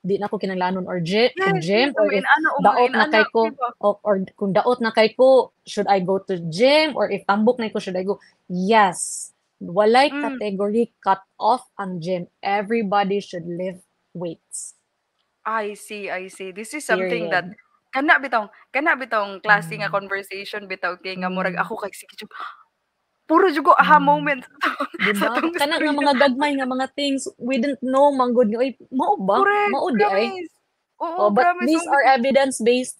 di na ko kinahanglanon or og Yes, gym yes, or if mga daot na inaana, kay okay ko ba? or kung daot na kay ko, should I go to gym or if tambok na ko, should I go? Yes. Walay Hmm. category cut off ang gym. Everybody should lift weights. I see, I see. This is something that Period. kana bitong klase nga Mm. conversation bitaw kay nga murag Mm. ako kay sige jud puro jud ko aha Mm. moment Di sa ba? 'tong Kana nga istorya. mga gagmay nga mga things we didn't know manggod nga, "Uy, mao ba? Correct, Mao di ay?" promise. Oh, Oo, but promise these mo are bitaw. evidence-based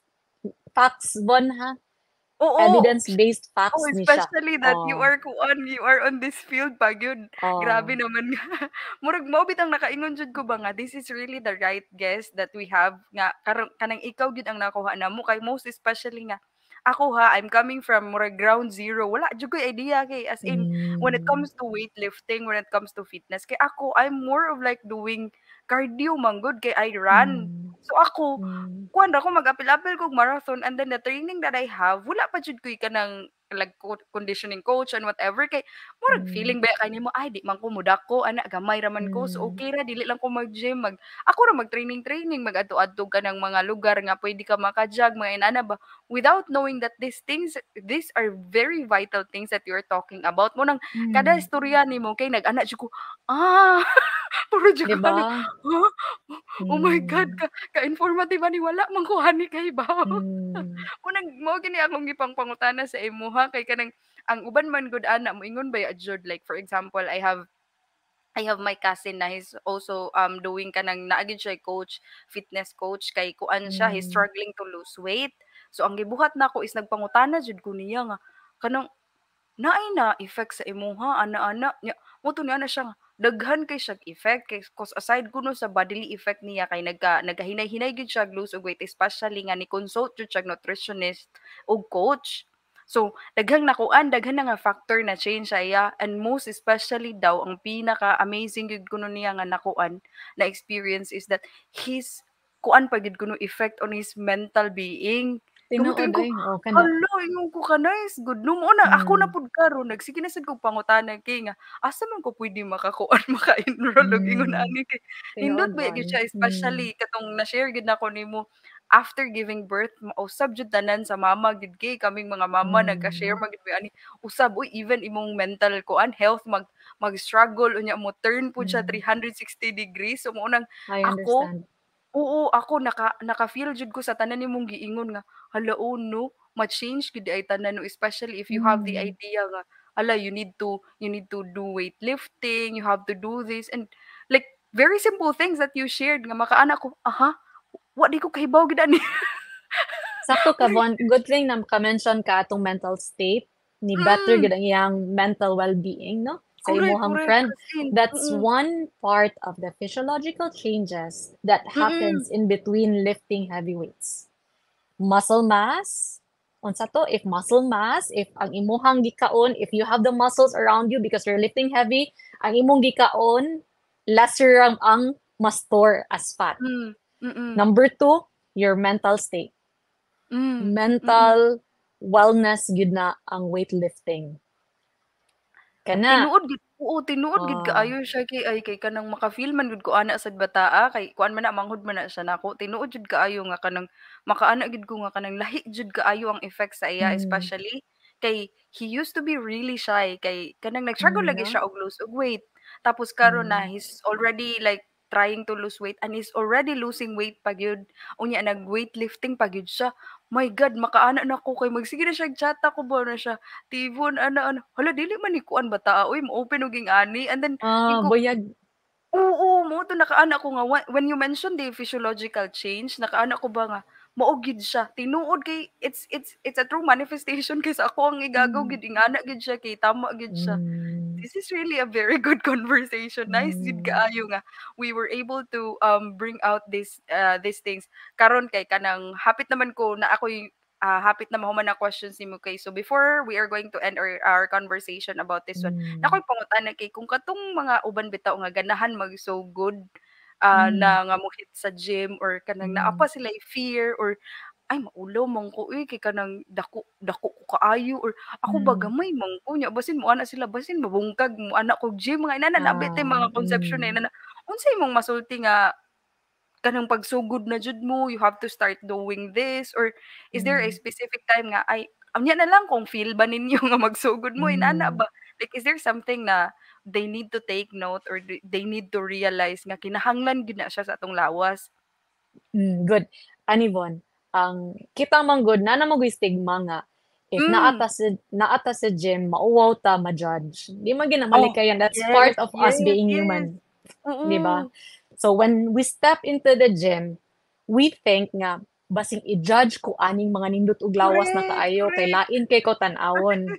facts, Bon, ha? Oo. Evidence-based Oh, facts ni siya. especially that Oh, you are on this field pa gyud. Grabe oh. naman nga. Murag mao bitang nakaingon jud ko ba nga this is really the right guess that we have nga karon kanang ikaw gyud ang nakuha namo kay most especially nga ako ha, I'm coming from murag ground zero. Wala jud ko'y idea kay as in when it Hmm, comes to weightlifting, when it comes to fitness kay ako I'm more of like doing cardio man gud kay I run. hmm. So ako, Mm. kuan ra ko mag-apil-apil kog marathon and then the training that I have, wala pa jud ko'y kanang like conditioning coach and whatever kay murag Mm. feeling ba kay nimo ay di man ko mudako ana gamay ra man ko so Mm. okay ra dili lang ko mag-gym ako ra mag-training mag-adto-adto ka ng mga lugar nga pwede ka maka-jog mga inana ba without knowing that these are very vital things that you're talking about mo nang kada Mm. istorya nimo kay nag-ana jud ko ah puro jud 'Di ko ba? ani huh? Oh my God Mm. ka-informative ani wala man ko ani kay bawo. Mm. Unang mao gini akong gipangpangutana sa imo ha kay kanang ang uban man gud ana moingon ba ya jud like for example I have my cousin na he's also doing kanang naa gid siya coach, fitness coach kay kuan siya he's Mm. struggling to lose weight. So ang gibuhat nako is nagpangutana jud ko niya nga kanang naay na effect sa imuha ana-ana nya mo to niya na siya nga, daghan kay siyang effect kay 'cause aside kuno sa bodily effect niya kay nagahinay-hinay gid siya lose og weight especially nga ni consult jud siya nutritionist og coach. So daghang nakuan daghan na nga factor na change sa iya and most especially daw ang pinaka-amazing gid kuno niya nga nakuan na experience is that his kuan pa gid kuno effect on his mental being. Tinuod Kamutingin ko ay, oh, kana. hala, ingon ko kanais good no mo na ako na Mm. pud karon nagsige na sad kog pangutanan kay nga asa man ko pwede makakuan maka-enroll og ingon Mm. ani kay nindot Tinuod ba man. gyud siya Mm. especially katong na-share gid nako nimo after giving birth mausab jud tanan sa mama gid kay kaming mga mama nagka-share Mm. man gid mi ani usab uy even imong mental kuan health mag-struggle unya mo turn pud siya Mm. 360 degrees so mo nang I ako understand. oo, ako naka-feel jud ko sa tanan nimong giingon nga, hala, oh, no, ma-change gid ay tanan 'no, especially if you have the Mm. idea nga, hala, you need to do weightlifting, you have to do this and like very simple things that you shared nga makaana ko, aha, wa di ko kahibaw gid ani. Sakto ka Von, good thing na ka-mention ka atong mental state, ni better Mm, gid ang iyang mental well-being 'no, sa correct, imong correct, friend. as in, That's one part of the physiological changes that mm, happens in between lifting heavy weights. Muscle mass, unsa to, if muscle mass, if ang imong gikaon, if you have the muscles around you because you're lifting heavy, ang imong gikaon, lesser ang ma-store as fat. mm, mm, Number two, your mental state. mm, mm. Mental wellness gid na ang weightlifting. Kana, Tinuod gid oo, tinuod gid ah, kaayo siya kay ay kay kanang maka-feel man gud ko ana sad bataa kay kuan man na manghud man na siya nako. Tinuod jud kaayo nga kanang makaana gid ko nga kanang lahi jud kaayo ang effect sa iya hmm, especially kay he used to be really shy kay kanang nag-struggle lagi nga, siya og lose og weight. Tapos karon na hmm, he's already like trying to lose weight and he's already losing weight pa gyud. Unya nag-weightlifting pa gyud siya. My God, makaana na ko kay magsige na siya chat ako ba na siya Tibon ana, hala dili man ni kuan bata oy mo-open og ani and then ingko buyag, oo, mo to nakaana ko nga when you mentioned the physiological change nakaana ko ba nga mao gid siya tinuod kay it's a true manifestation kay sa ako ang igagaw hmm, gid ingana gid siya kay tama gid siya. hmm, This is really a very good conversation. Nice jud hmm, kaayo nga we were able to bring out these things. Karon kay kanang hapit naman ko na ako'y hapit na mahuman na questions nimo kay. So before we are going to end our conversation about this one, hmm, nakoy pangutana kay kung katong mga uban bitaw nga ganahan mag so good hmm, na nga mo hit sa gym or kanang naa hmm, pa sila fear or ay maulaw man ko kay kanang dako dako ko kaayo or ako ba hmm, gamay man ko nya basin mo ana sila basin mabungkag mo ana kog gym mga inana nabi tay mga conception na hmm, inana unsay imong masulti nga kanang pagsugod na jud mo you have to start doing this or is there a hmm, specific time nga ay anya na lang kung feel ba ninyo nga magsugod mo inana hmm, ba like is there something na they need to take note or they need to realize nga kinahanglan gid na siya sa atong lawas. good. Ani Von, ang kita man gud na naman gyud stigma nga if Hmm. naata sa gym, mauwaw ta, ma-judge. Di man Oh, ginamalikayan, that's yes, part of us yes, being yes. human, 'di ba? Oo. So when we step into the gym, we think nga basing i-judge ko aning mga nindot ug lawas na Correct, kaayo kay correct. lain kay ko tan-awon.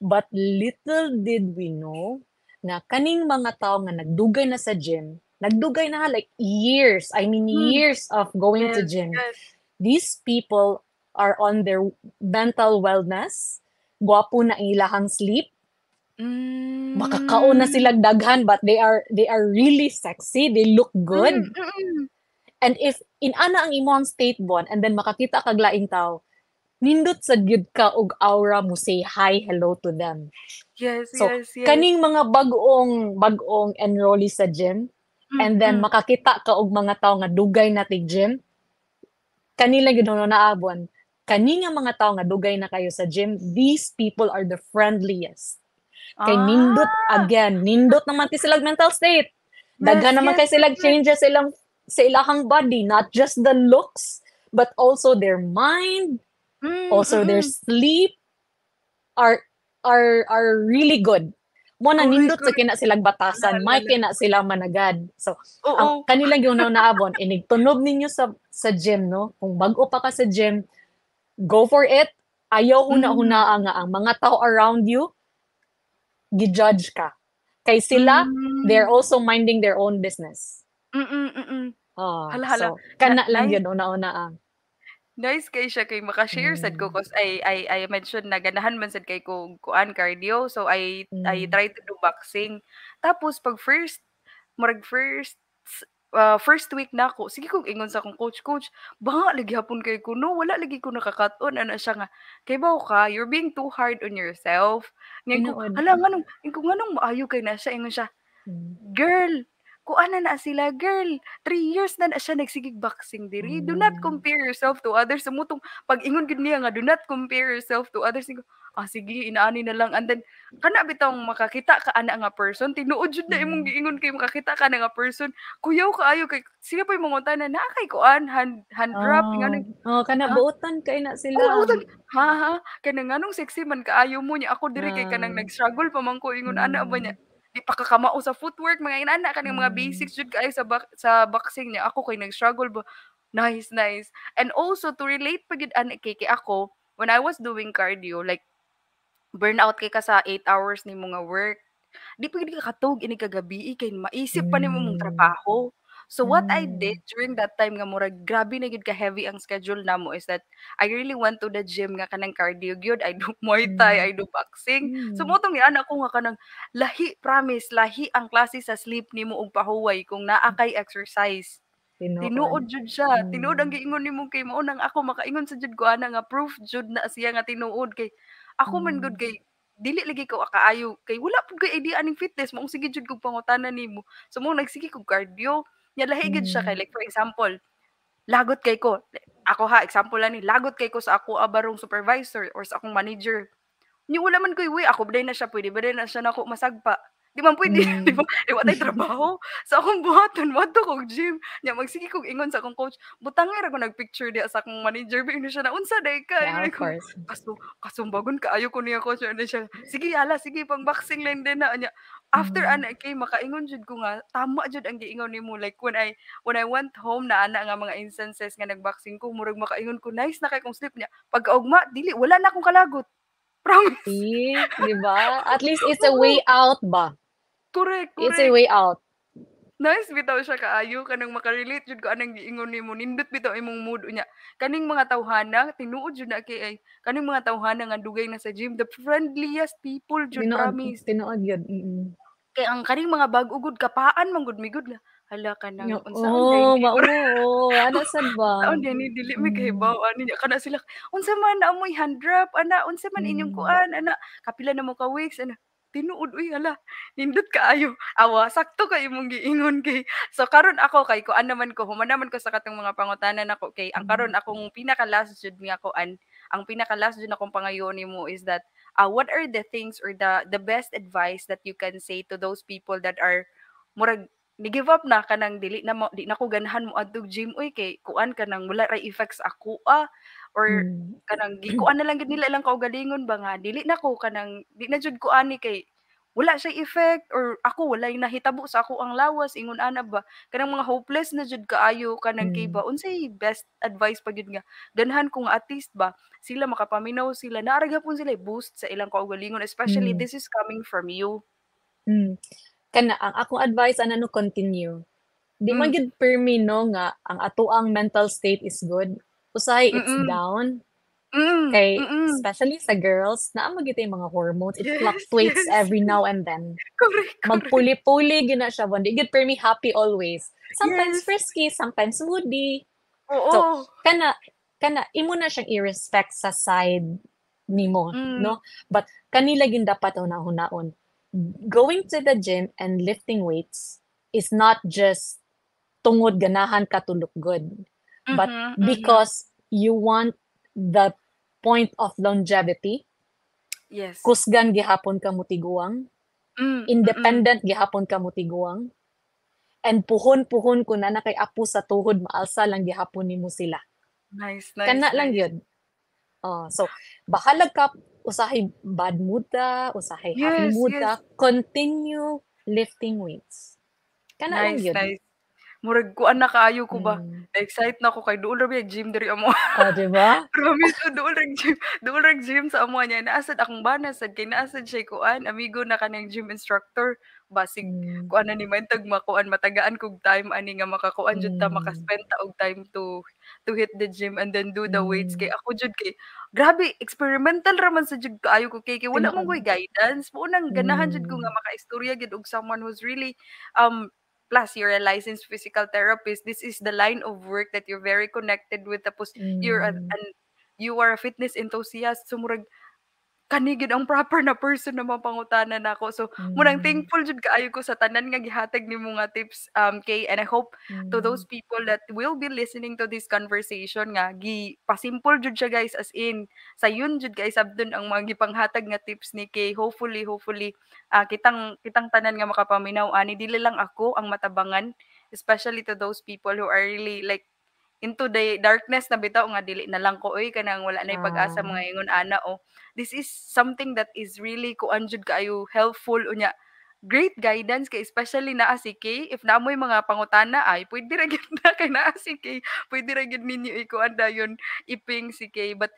But little did we know nga kaning mga tawo nga nagdugay na sa gym, nagdugay na like years, I mean Hmm. years of going to Yes, gym. yes. These people are on their mental wellness, gwapo na ang ilahang sleep, makakaon na Hmm. silang daghan but they are really sexy, they look Mm, good. mm. And if inana ang imong state bon and then makakita kag laing tao, nindot sa gyud ka og aura mo say hi, hello to them. Yes, So, yes, yes. kaning mga bagong enrollee sa gym, and then Mm. makakita ka og mga tao nga dugay na tig gym, kanila gyud no naabon. Kani nga mga tao nga dugay na kayo sa gym, these people are the friendliest. Kay Ah, nindot naman ti silang mental state. yes, Daghan naman yes, kay yes, silang yes. changes sa ilahang body, not just the looks, but also their mind, also their Mm. sleep are are really good. Mo na Correct, nindot sa correct. kina silang Hala, batasan, hala, may hala. kina sila managad. So, ang Oo. kanilang yung naabon, inigtunog ninyo sa gym, no? Kung bago pa ka sa gym, go for it. Ayaw Mm. huna-hunaa nga ang mga tao around you, gi-judge ka. Kay sila, they're Hmm. also minding their own business. Mm. Oh, Hala, hala. so, kana lang Nice. yun, una-una ang. Nice kay siya kay maka-share sad ko Mm, 'cause I mentioned na ganahan man sad kay ko kuan cardio, so I mm, try to do boxing. Tapos 'pag murag first week nako sige kog ingon sa akong coach, "Coach, banga lagi hapon kay ko 'no, wala lagi ko nakakat-on." Ana siya nga, "Kay bawo ka, you're being too hard on yourself." Ingon ko, tinuod. "Hala nganong," ingon ko, "nganong maayo kay na siya?" Ingon siya, Mm, "Girl, kuana na sila girl, 3 years na siya nagsigig boxing diri. Do not mm, compare yourself to others." Sumutong pag-ingon gid niya nga, "Do not compare yourself to others." Sabi ko, "Ah, sige inaani na lang." And then kana bitong makakita ka ana nga person, tinuod jud na imong mm. giingon kay makakita ka na nga person, kuyaw kaayo kay sila pa yung mangutana, "Naa kay kuan hand drop?" Oh, Ingon, oh, kana "Ha?" buotan kay na Oo, sila. utang, "Ha, ha? Kanang nganong sexy man kaayo mo niya, ako diri kay kanang Ah, nag-struggle pa man ko." Ingon ana ba niya, mm, "Di pa ka kamao sa footwork mga inana kanang mga mm, basics jud kaayo sa boxing niya, ako kay nag-struggle ba." Nice, nice. And also to relate pa gid ani kay ako, when I was doing cardio, like burnout kay ka sa 8 hours nimo nga work. Di pa gid ka katog ini kagabi kay maisip pa nimo mong mm, trabaho. So what I did mm, during that time nga murag grabe na gid ka heavy ang schedule namo is that I really went to the gym nga kanang cardio gyud. I do Muay Thai, I mm, do boxing. So mm. mo tong ana ko nga kanang lahi, promise, lahi ang klase sa sleep nimo og pahuway kung naa kay exercise. Tinuod. Tinuod jud siya, tinuod ang Mm, giingon nimo kay mao nang ako makaingon sa jud ko ana nga proof jud na siya nga tinuod kay ako man gud mm, kay dili lagi ko kaayo kay wala pud koy idea aning fitness maong sige jud kog pangutanan nimo. So mo nagsige kog cardio, nya lahi gid siya kay mm, like for example, lagot kay ko, ako ha example ani, lagot kay ko sa ako barong supervisor or sa akong manager. Nya wala man ko'y way ako baday na siya puwede baday na siya nako masagpa. Di man puwede di ba? mm. Eh, wa tay trabaho. Sa akong buhaton moadto kog gym. Nya magsige kog ingon sa akong coach, "Butang ra ko nag-picture diha sa akong manager." Ingon siya na, "Unsa day ka?" Yeah, Ingon of ko, course. "Kasumbagon kaayo ko niya coach." Ano siya, "Sige hala, sige pang-boxing lang din na." Nya after Mm, ana kay makaingon jud ko nga tama jud ang giingon nimo like when I went home na ana nga mga instances nga nag-boxing ko murag makaingon ko, "Nice na kay kong sleep." Nya pagkaugma dili wala na akong kalagot. Promise. see, 'di ba? At least it's a way Oo, out ba? correct, It's a correct. way out. Nice bitaw siya kaayo kanang maka-relate jud ko anang giingon nimo nindot bitaw imong mood unya. Kaning mga tawhana tinuod jud na kay ay kaning mga tawhana nga dugay na sa gym the friendliest people jud Tinuod promise. tinuod yun, mm. Kay ang kaning mga bag-o gud kapaan man gud migud nga, hala Nga kanang unsaon day oh, ni mao, ana sad ba? unsaon day ni dili mi Mm, kahibaw ani nya kana sila, "Unsa man amoy hand drop ana, unsa man inyong mm, kuan ana, kapila na mo ka weeks ana." Tinuod uy hala nindot kaayo. Awa sakto kay imong giingon kay so karon ako kay kuan naman ko human naman ko sa katong mga pangutanan nako kay ang karon mm, akong pinaka-last jud nga kuan, ang pinaka-last jud akong pangayoon nimo is that, what are the things or the best advice that you can say to those people that are murag ni-give up na kanang di na ko ganahan moadtog gym uy kay kuan kanang wala ra effects ako, or mm, kanang gikuan na lang gid nila ilang kaugalingon ba nga dili na ko kanang di na jud ko ani kay wala siya effect or ako walay nahitabo sa ako ang lawas ingon ana ba kanang mga hopeless na jud kaayo kanang kay mm, ba unsay best advice pa gyud nga ganahan ko nga at least ba sila makapaminaw sila naa ra gyapon sila boost sa ilang kaugalingon especially mm, this is coming from you. hmm. Kana ang akong advice ana no continue. Di man Hmm, gyud pirmi no nga ang atoang mental state is good. Usahay it's mm. down. Kay mm. especially sa girls, naa mo gyud tay mga hormones, it Yes, fluctuates yes. every now and then. Correct, correct. Magpuli-puli gyud na siya, di gyud per me happy always. Sometimes Yes. frisky, sometimes moody. So, Oo. kana kana imo na siyang i-respect sa side nimo, Hmm, no? But kanila gyud dapat hunahon. Going to the gym and lifting weights is not just tungod ganahan ka to look good, but mhm, mhm. because you want the point of longevity, Yes. kusgan gihapon ka mo tiguang, Mm. independent gihapon ka mo tiguang, and puhon-puhon kun na kay apo sa tuhod maalsa lang gihapon nimo sila. Nice, Kana nice, lang nice. yun. So bahalag ka usahay bad mood ta, usahay happy Yes, mood yes. ta, continue lifting weights. Kana lang Nice, yun. nice. Murag kuan na kaayo ko ba, Mm. na-excite na ako kay duol ra gyud gym diri amo. Oh, 'di ba? Promise o duol rag gym sa amo niya naasad akong bana sad kay naasad siya kuan amigo na kanang gym instructor basig Hmm, kuan na ni man tag makuan matagaan kog time ani nga makakuan jud ta hmm, maka-spend ta og time to hit the gym and then do the weights kay hmm. ako jud kay grabe experimental ra man sa jud kaayo ko kay wala man Tinuod. koy guidance mo nang ganahan jud ko nga Hmm, makaistorya gid og someone who's really um plus you're a licensed physical therapist, this is the line of work that you're very connected with tapos hmm, you are a fitness enthusiast so murag kani gid ang proper na person na mapangutanan nako. So murang hmm, thankful jud kaayo ko sa tanan nga gihatag nimo nga tips kay and I hope to those hmm, people that will be listening to this conversation nga pasimple jud siya guys as in sayon jud guys abdon ang mga gipanghatag nga tips ni kay hopefully kitang tanan nga makapaminaw ani dili lang ako ang matabangan especially to those people who are really like into the darkness na bitaw nga dili na lang ko oy kanang wala nay pag-asa ah, mga ingon ana o this is something that is really kuan jud kaayo helpful unya great guidance kay especially naa si Kay if naamoy mga pangutana ay pwede ra gyud na kay naa si Kay pwede ra gyud ninyo ikuan dayon iping si Kay but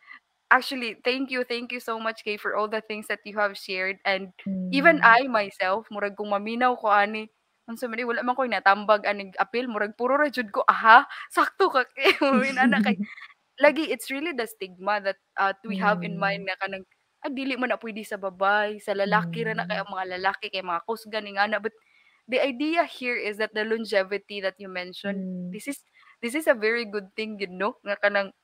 actually thank you so much Kay for all the things that you have shared and even hmm, I myself murag kung maminaw ko ani unsa man ni wala man koy natambag aning apil murag puro ra jud ko aha sakto ka kay ana kay lagi it's really the stigma that we have in mind hmm, na kanang dili man na puwede sa babae, sa lalaki ra na kay hmm, ang mga lalaki kay mga kusgan ingana but the idea here is that the longevity that you mentioned hmm, this is a very good thing you know nga kanang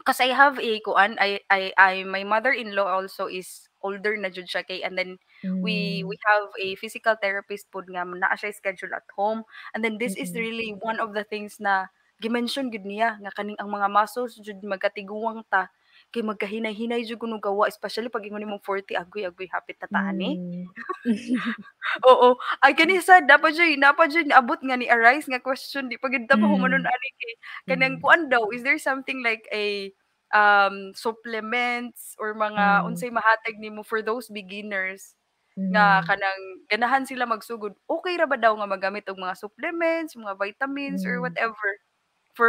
'cause I have a kuan, I my mother-in-law also is older na jud siya kay and then we hmm, have a physical therapist pod nga naa siya schedule at home. And then this is mm, really one of the things na gi-mention gud niya nga kaning ang mga muscles jud magkatiguang ta kay magkahinay-hinay jud kuno gawa especially pag ingon nimong 40 agoy hapit na ta ani. hmm. Oo, ay kani sad dapat joy naabot nga ni arise nga question di pa gid ta mahumanon Hmm, ani kay kanang hmm, kuan daw is there something like a supplements or mga hmm, unsay mahatag nimo for those beginners nga hmm, kanang ganahan sila magsugod, okey ra ba daw nga maggamit og mga supplements, mga vitamins or hmm, whatever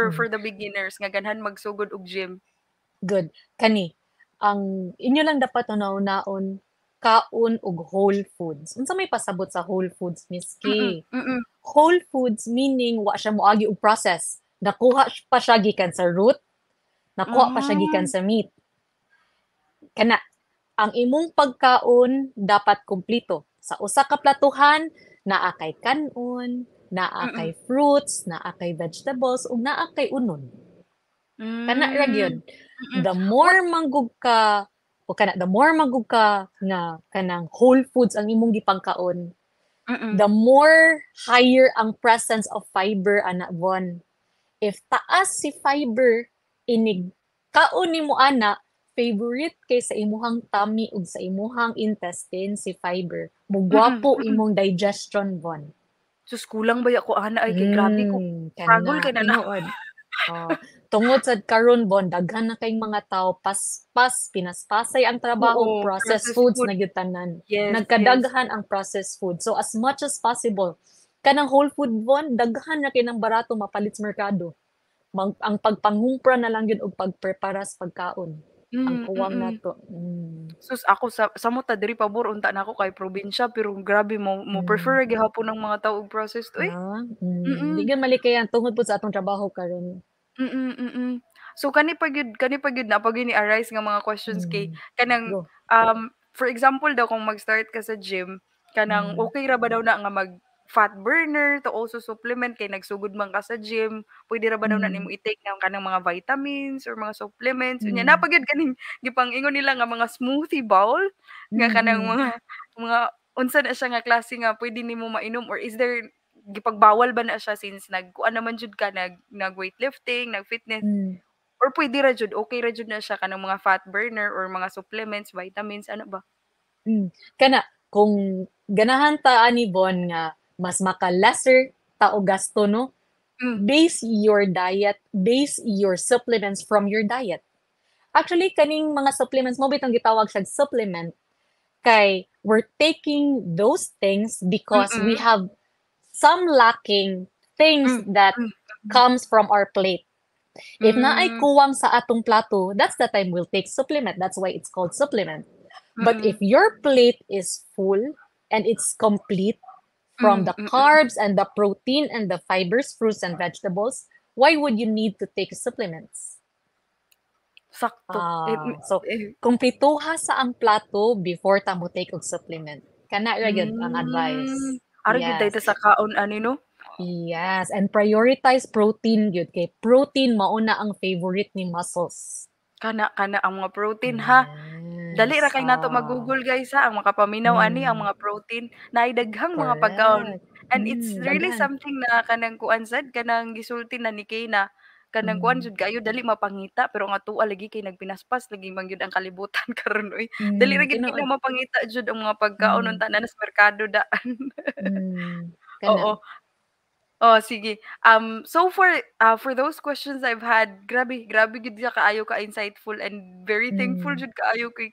hmm. for the beginners nga ganahan magsugod og gym? Good. Kani, ang inyo lang dapat unahunahon, kaon og whole foods. Unsa may pasabot sa whole foods, Miss Mm, Kay? mm, Whole foods meaning wa siya moagi og process. Nakuha pa siya gikan sa root, nakuha pa siya gikan hmm, sa meat. Kana, ang imong pagkaon dapat kumpleto. Sa usa ka platuhan, naa kay kanon, naa mm, kay fruits, naa kay vegetables, ug naa kay unon. Kana ra hmm, gyud. mm. The Uy more manggug ka o kana the more manggug ka nga kanang whole foods ang imong gipangkaon, mm, the more higher ang presence of fiber ana bon. If taas si fiber, inig kaon nimo ana, favorite kay sa imuhang tummy ug sa imuhang intestine si fiber. mm, Mugwapo mm. imong digestion bon. Sus kulang ba ako ana ay kay grabe ko Kana struggle kay na tinuod. Oh, tungod sad karon bon daghan na kayong mga tao paspas pinaspasay ang trabaho oo, processed processed foods food. na gyud tanan. Yes, yes. Nagkadaghan ang processed food. So as much as possible kanang whole food bon daghan na kay nang barato mapalit sa merkado. Ang pagpanghumpra na lang yun og pagprepara sa pagkaon. Ang kuwang Mm. nato. Mm. Sus ako sa ta diri pabor unta na ako kay probinsya pero grabe mo Mm. prefer gyapon ng mga tao og processed uy. Na, di Mm, gyud malikayan tungod po sa atong trabaho karon. mm. So kani pa gyud na pag ni arise nga mga questions kay Mm. kanang Go. for example daw kung mag-start ka sa gym kanang Mm. okay ra ba daw na nga mag fat burner to also supplement kay nagsugod man ka sa gym, pwede ra ba daw na nimo Mm. i-take ng kanang mga vitamins or mga supplements unya Mm. napagyud kaning gipang-ingon nila nga mga smoothie bowl nga kanang Mm. mga unsa na siya nga klase nga pwede nimo mainom or is there gipagbawal ba na siya since nagkuan naman jud ka nag weightlifting, Mm. or puwede ra jud, okey ra jud na siya kanang mga fat burner or mga supplements, vitamins, ano ba? Mm. Kana kung ganahan ta ani Bon nga mas maka-lesser ta og gasto no, Hmm, base your supplements from your diet. Actually kaning mga supplements mo bitong gitawag siya supplement kay we're taking those things because we mm, have some lacking things hmm, that hmm, comes from our plate. If naay hmm, kuwang sa atong plato, that's the time we'll take supplement. That's why it's called supplement. But if mm, your plate is full and it's complete from hmm, the mm. carbs and the protein and the fibers, fruits and vegetables, why would you need to take supplements? Sakto. So, Eh, kumpletuha sa ang plato before ta mo take og supplement. Kana ra gyud ang hmm, advice. Ara gyud Yes. dayta sa kaon ani 'no? Yes, and prioritize protein gyud kay protein mauna ang favorite ni muscles. Kana ang mga protein ha. Dali ra Yes. kay nato mag-Google guys ha, ang makapaminaw ani ang Mm, mga protein, naay daghang mga pagkaon. correct. And it's really Daghan. something na kanang kuan sad, kanang gisulti na ni Kay na kanang kuan Mm, jud kayo dali mapangita pero ang atua lagi kay nagpinaspas lagi man gyud ang kalibutan karon oy. Dali ra gid kay tinuod. na mapangita jud ang mga pagkaon Mm, unta na sa merkado daan. kana. Oo. Oh, sige. So for those questions I've had, grabe gid siya kaayo ka insightful and very thankful Mm, jud kaayo kay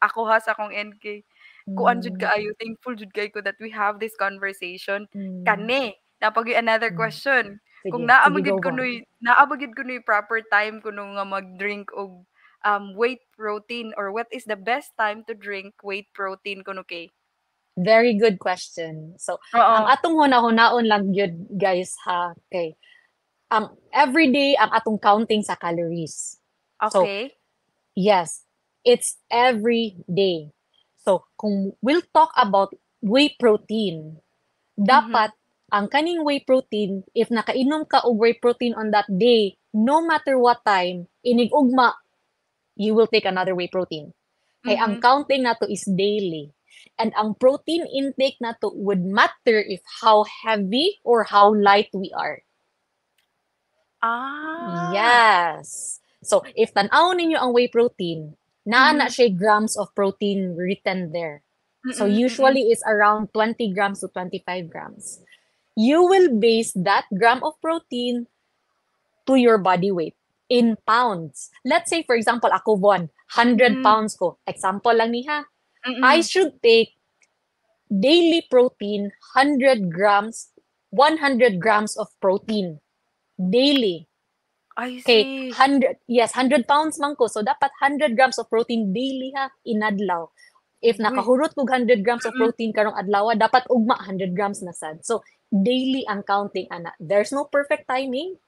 ako ha sa akong end kay kuan jud mm, kaayo, thankful jud kay ko that we have this conversation. mm, Kani, napagi another mm. question. Kung Sige, sige go Von. naa ba gid kunoy proper time kuno nga mag-drink og whey protein, or what is the best time to drink whey protein kuno kay? Very good question. So, ang Oo, atong hunahunahon lang yun, guys, ha, okay. Everyday ang atong counting sa calories. So, okay. yes, it's every day. So, kung we'll talk about whey protein, Mhm. dapat ang kaning whey protein, if nakainom ka og whey protein on that day, no matter what time, inig-ugma, you will take another whey protein. Kay ang Mhm. counting nato is daily. And ang protein intake nato would matter if how heavy or how light we are. Ah. Yes. So, if tanaw ninyo ang whey protein, naa na Mhm. siya grams of protein written there. So, Mm, mm. usually it's around 20 grams to 25 grams. You will base that gram of protein to your body weight in pounds. Let's say, for example, ako, Von, 100 Mm, pounds ko. Example lang ni ha. I mm. should take daily protein 100 grams, 100 grams of protein daily. I Okay, see. 100, yes, 100 pounds man ko. So, dapat 100 grams of protein daily ha, inadlaw. If Uy, nakahurot kog 100 grams of mm, protein karong adlaw, dapat ugma 100 grams na sad. So, daily ang counting, ana. There's no perfect timing.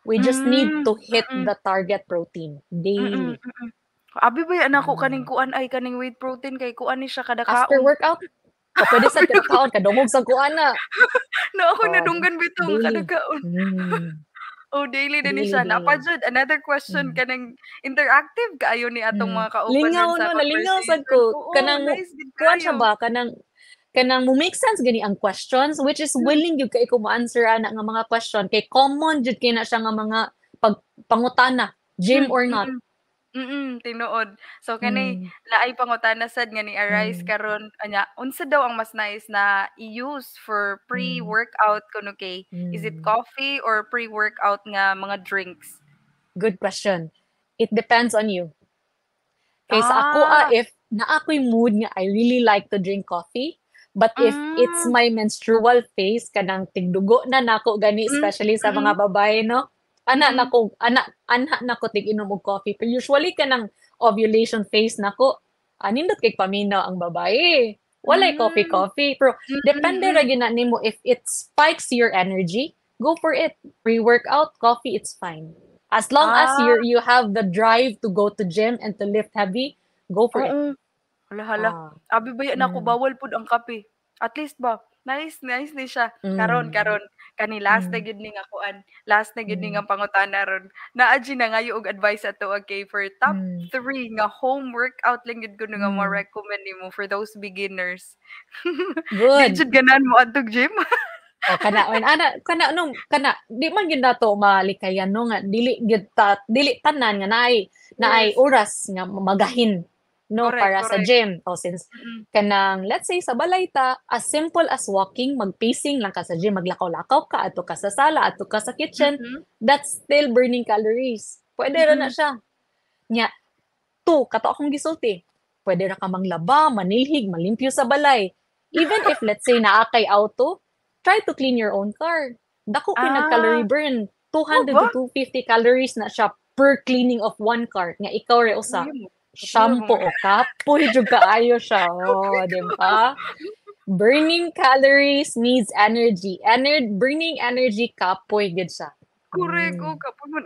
We just need hmm, to hit mm, the target protein mm, daily. mm. Abi ba anak ko kaning Mm. kuan ay kaning whey protein kay kuan ni siya kada After kaon. workout, o pwede sad kada kaon, kadungog sa kuana. Na ako'y Oh, nadunggan bitong kada daily. kaon. Oh, daily na ni Daily, siya. Napa daily. jud another question Mm. kanang interactive kaayo ni atong mga kauban ron Lingaw sa no, nalingaw sad conversation. ko. Oo, Kanang nice gid kuan siya kayo. ba kanang mo make sense gani ang questions which is Hmm, willing gyud kay ko mo-answer ana nga mga question kay common jud kay na siya nga mga pangutana, gym hmm, or not. mm. Tinuod. So kanay Mm. laay pangutana sad nga ni arise Mm. karon anya, unsa daw ang mas nice na i-use for Mm. pre-workout kuno kay? Is it Mm. coffee or pre-workout nga mga drinks? Good question. It depends on you. Kay sa ako Ah, if naa ako'y mood nga I really like to drink coffee, but if it's hmm, my menstrual phase kanang tigdugo na nako gani mm, especially sa mga mm, babae no, ana mm, nako anha nako tig-inom og coffee. Pero usually kanang ovulation phase nako, nindot kay paminaw ang babae. Walay coffee hmm, coffee. Pero mm, depende ra mm. gyud na nimo if it spikes your energy, go for it. Pre-workout coffee, it's fine. As long as Ah, you have the drive to go to gym and to lift heavy, go for it. oo. Hala, hala. Ah, Abi baya nako mm, bawal pud ang kape. At least ba, nice, nice ni siya. Karon, mm, karon. Kani last na mm, gyud ni nga kuan. Last na gyud ni mm, nga pangutana ron. Naa na ngayo og advice ato okay for top mm, 3 nga home workout lang gyud ko nga mm. ma-recommend nimo for those beginners. Di Good. jud ganan mo adtog gym. O kana when ana kana no kana di man gyud nato malikayan no nga dili tanan nga naay Yes. oras nga magahin no Correct, para sa correct. gym. O since Mm. kanang let's say sa balay ta as simple as walking, mag-pacing lang ka sa gym, maglakaw-lakaw ka adto ka sa sala, adto ka sa kitchen, Mm. that's still burning calories. Pwede ra na Mm. siya. Nya, two, kato akong gisulti. Pwede ra ka manglaba, manilhig, malimpyo sa balay. Even if let's say naa kay auto, try to clean your own car. Dako kay Ah, nag-calorie burn. oo 200 ba? to 250 calories na siya per cleaning of one car. Nga ikaw re usa. Kapuya mo. Kapuya mo. Shampoo o kapoy jud kaayo siya. Oh, di ba? Burning calories needs energy. Burning energy kapoy gid siya. Correct, oh, Mm. kapoy mo.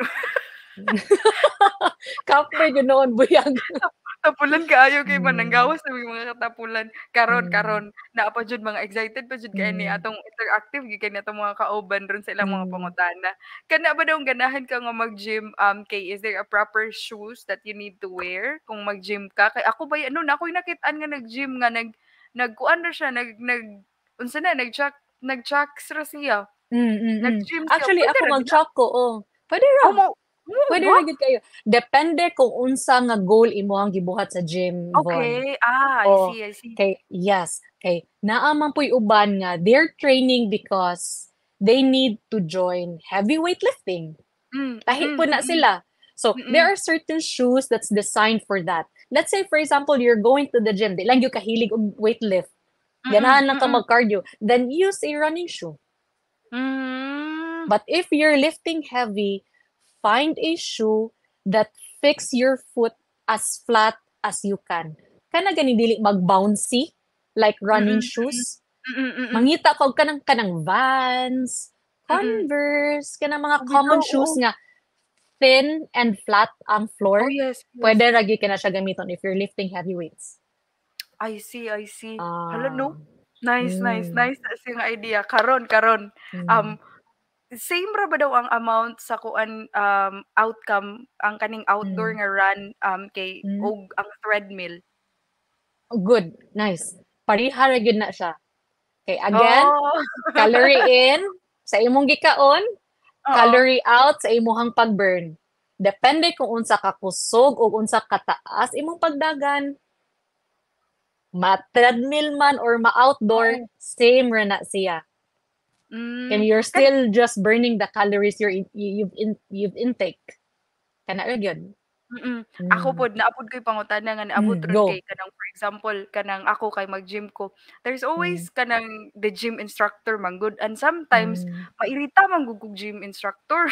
Kapoy gid noon buyag. Tapulan kaayo kay Mm. mananggawas na may mga katapulan. Karon Mm. karon naa pa jud mga excited pa jud kaani Mm. atong interactive gyud kani atong mga kauban ron sa ilang mga Mm. pangutana. Kana ba daw ganahan ka nga mag-gym, kay is there a proper shoes that you need to wear kung mag-gym ka? Kay ako ba ano na ako'y nakit-an nga nag-gym nga nagkuan na siya unsa na nag-tracks ra siya. Mm, mm. Nag-gym siya. Actually Pwede ako ra gid na? mag-chalk ko, oh. Puwede Oh, ra. mo Puwede ba? ra gid kayo. Depende kung unsa nga goal imong gibuhat sa gym, Von. Okay. Ah, I Oh, see, I see. kay yes, kay naa man puy uban nga they're training because they need to join heavyweight lifting. Hmm, Lahi mm, po na mm, sila. So, there mm. are certain shoes that's designed for that. Let's say, for example, you're going to the gym, di lang yung kahilig og weight lift. Mm, Ganahan lang ka mm. mag-cardio. Then use a running shoe. Hmm, But if you're lifting heavy, find a shoe that fix your foot as flat as you can. Kana gani dili mag-bouncy like mm, running mm, shoes. mm, mm. Mangita ka og kanang Vans, Mm. Converse, kanang mga Oh, common bitaw, shoes oo. nga thin and flat ang Oh, floor. yes, yes. Pwede ra gyud kana siya gamiton if you're lifting heavy weights. I see, I see. Hala, Ah. no? Nice, nice, Mm, nice as yung idea. Karon, karon. mm, Um, same ra ba daw ang amount sa kuan outcome ang kaning outdoor mm, nga run kay mm. og ang treadmill? Good, nice. Pareha ra gyud na siya. Okay, again, Oh, calorie in sa imong gikaon, oo. calorie out sa imong pag-burn. Depende kung unsa ka kusog o unsa kataas imong pagdagan, ma-treadmill man or ma-outdoor, Oo. same ra na siya. And Hmm, you're kan still just burning the calories you've intake. Kana ra gyud. Ako Mm. pod naapod ko'y pangutana nga naabot ron kay Go. kanang for example, kanang ako kay mag-gym ko, there's Mm, always kanang the gym instructor man gud and sometimes mm, mairita man gud kog gym instructor.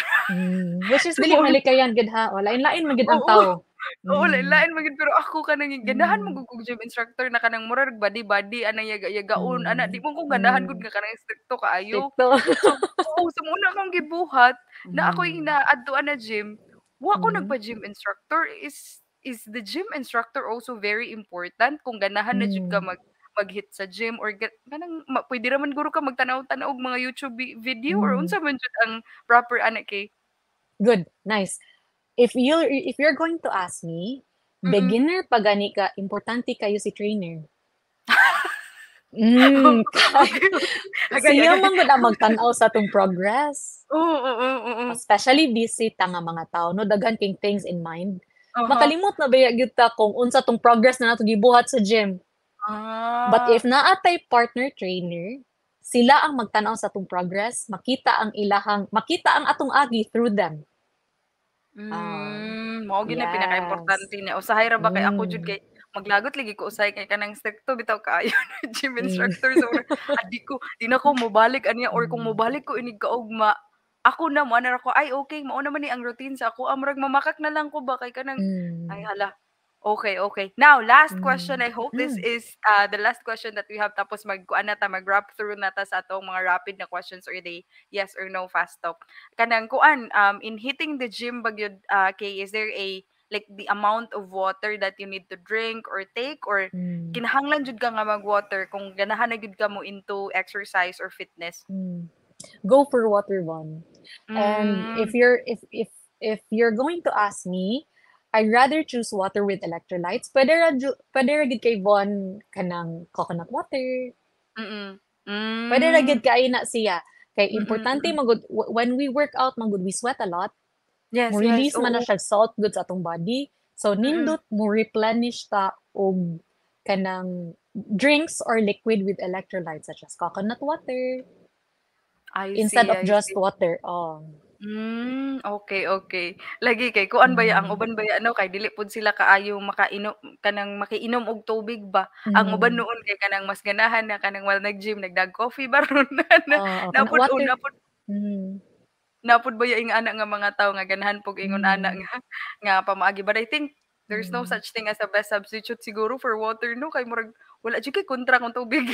Which is So dili malikayan gid ha, o lain-lain man gid ang oo, tawo. oo Mm, lain-lain man gud pero ako kanang ganahan man mm, gud kog gym instructor na kanang murag body-body anang yaga-yagaon ana di mm, mo ko ganahan gud mm. nga kanang strikto kaayo. Strikto. So oo, sa una akong gibuhat na ako'y Mm, naadtuan na gym, wa ko mm, nagpa-gym instructor is the gym instructor also very important kung ganahan na jud ka mm, mag-hit sa gym or kanang puwede ra man guro ka magtanaw-tanaw og mga YouTube video or mm. unsa man jud ang proper ana kay Good, nice. If you're going to ask me, mm. beginner pa gani ka, importante kayo si trainer. Mm, kay Okay, agay, siya agay. man gud ang magtan-aw sa atong progress. Oo, oo, oo. Especially busy ta nga mga tao, no, daghan king things in mind. Uh-huh. Makalimot na baya gyud ta kung unsa tong progress na nato gibuhat sa gym. But if Ah, naatay partner trainer, sila ang magtan-aw sa atong progress, makita ang atong agi through them. Ah, mao gyud na yes. pinakaimportante niya. Usahay ra ba kay ako jud Mm, kay maglagot lagi ko usahay kay kanang strikto bitaw kaayo na gym mm, instructor so adi ko di na ko mobalik aniya or kung mm, mobalik ko inig kaugma, ako na mo ana ra ko ay okay mao naman ni ang routine sa ako murag mamakak na lang ko ba kay kanang ay mm. hala Okay, okay. Now, last question. Mm. I hope this Mm. is the last question that we have. Tapos mag-wrap through na ta sa atong mga rapid na questions or the yes or no fast talk. Kanang kuan, in hitting the gym bagyod, kay, is there a like the amount of water that you need to drink or take, or Mm. kinahanglan jud ka nga mag-water kung ganahan na jud ka mo into exercise or fitness? Mm. Go for water one. And Mm, if you're going to ask me, I'd rather choose water with electrolytes. Pwede ra gid kay Von kanang coconut water. mm. Pwede ra Hmm, gid kay na siya. Kay mm, importante mm. magud when we work out magud we sweat a lot. Mo Yes, yes, release man na oo. siya salt goods sa atong body. So Mm. nindot mo replenish ta og kanang drinks or liquid with electrolytes such as coconut water I instead see, of I just see. water. Oh. Okay, okay. Lagi kay kuan ba ang Mm. uban ba ano kay dili pud sila kaayo kanang makiinom og tubig ba. Ang uban Mm. noon kay kanang mas ganahan na kanang while nag-gym nagdag coffee baron na Kana napud water. napud Mm. napud ba ing ana nga mga tawo nga ganahan pug ingon ana Mm. nga pamaagi. But I think there's no Mm. such thing as a best substitute siguro for water no kay murag wala jud kay kontra kung tubig.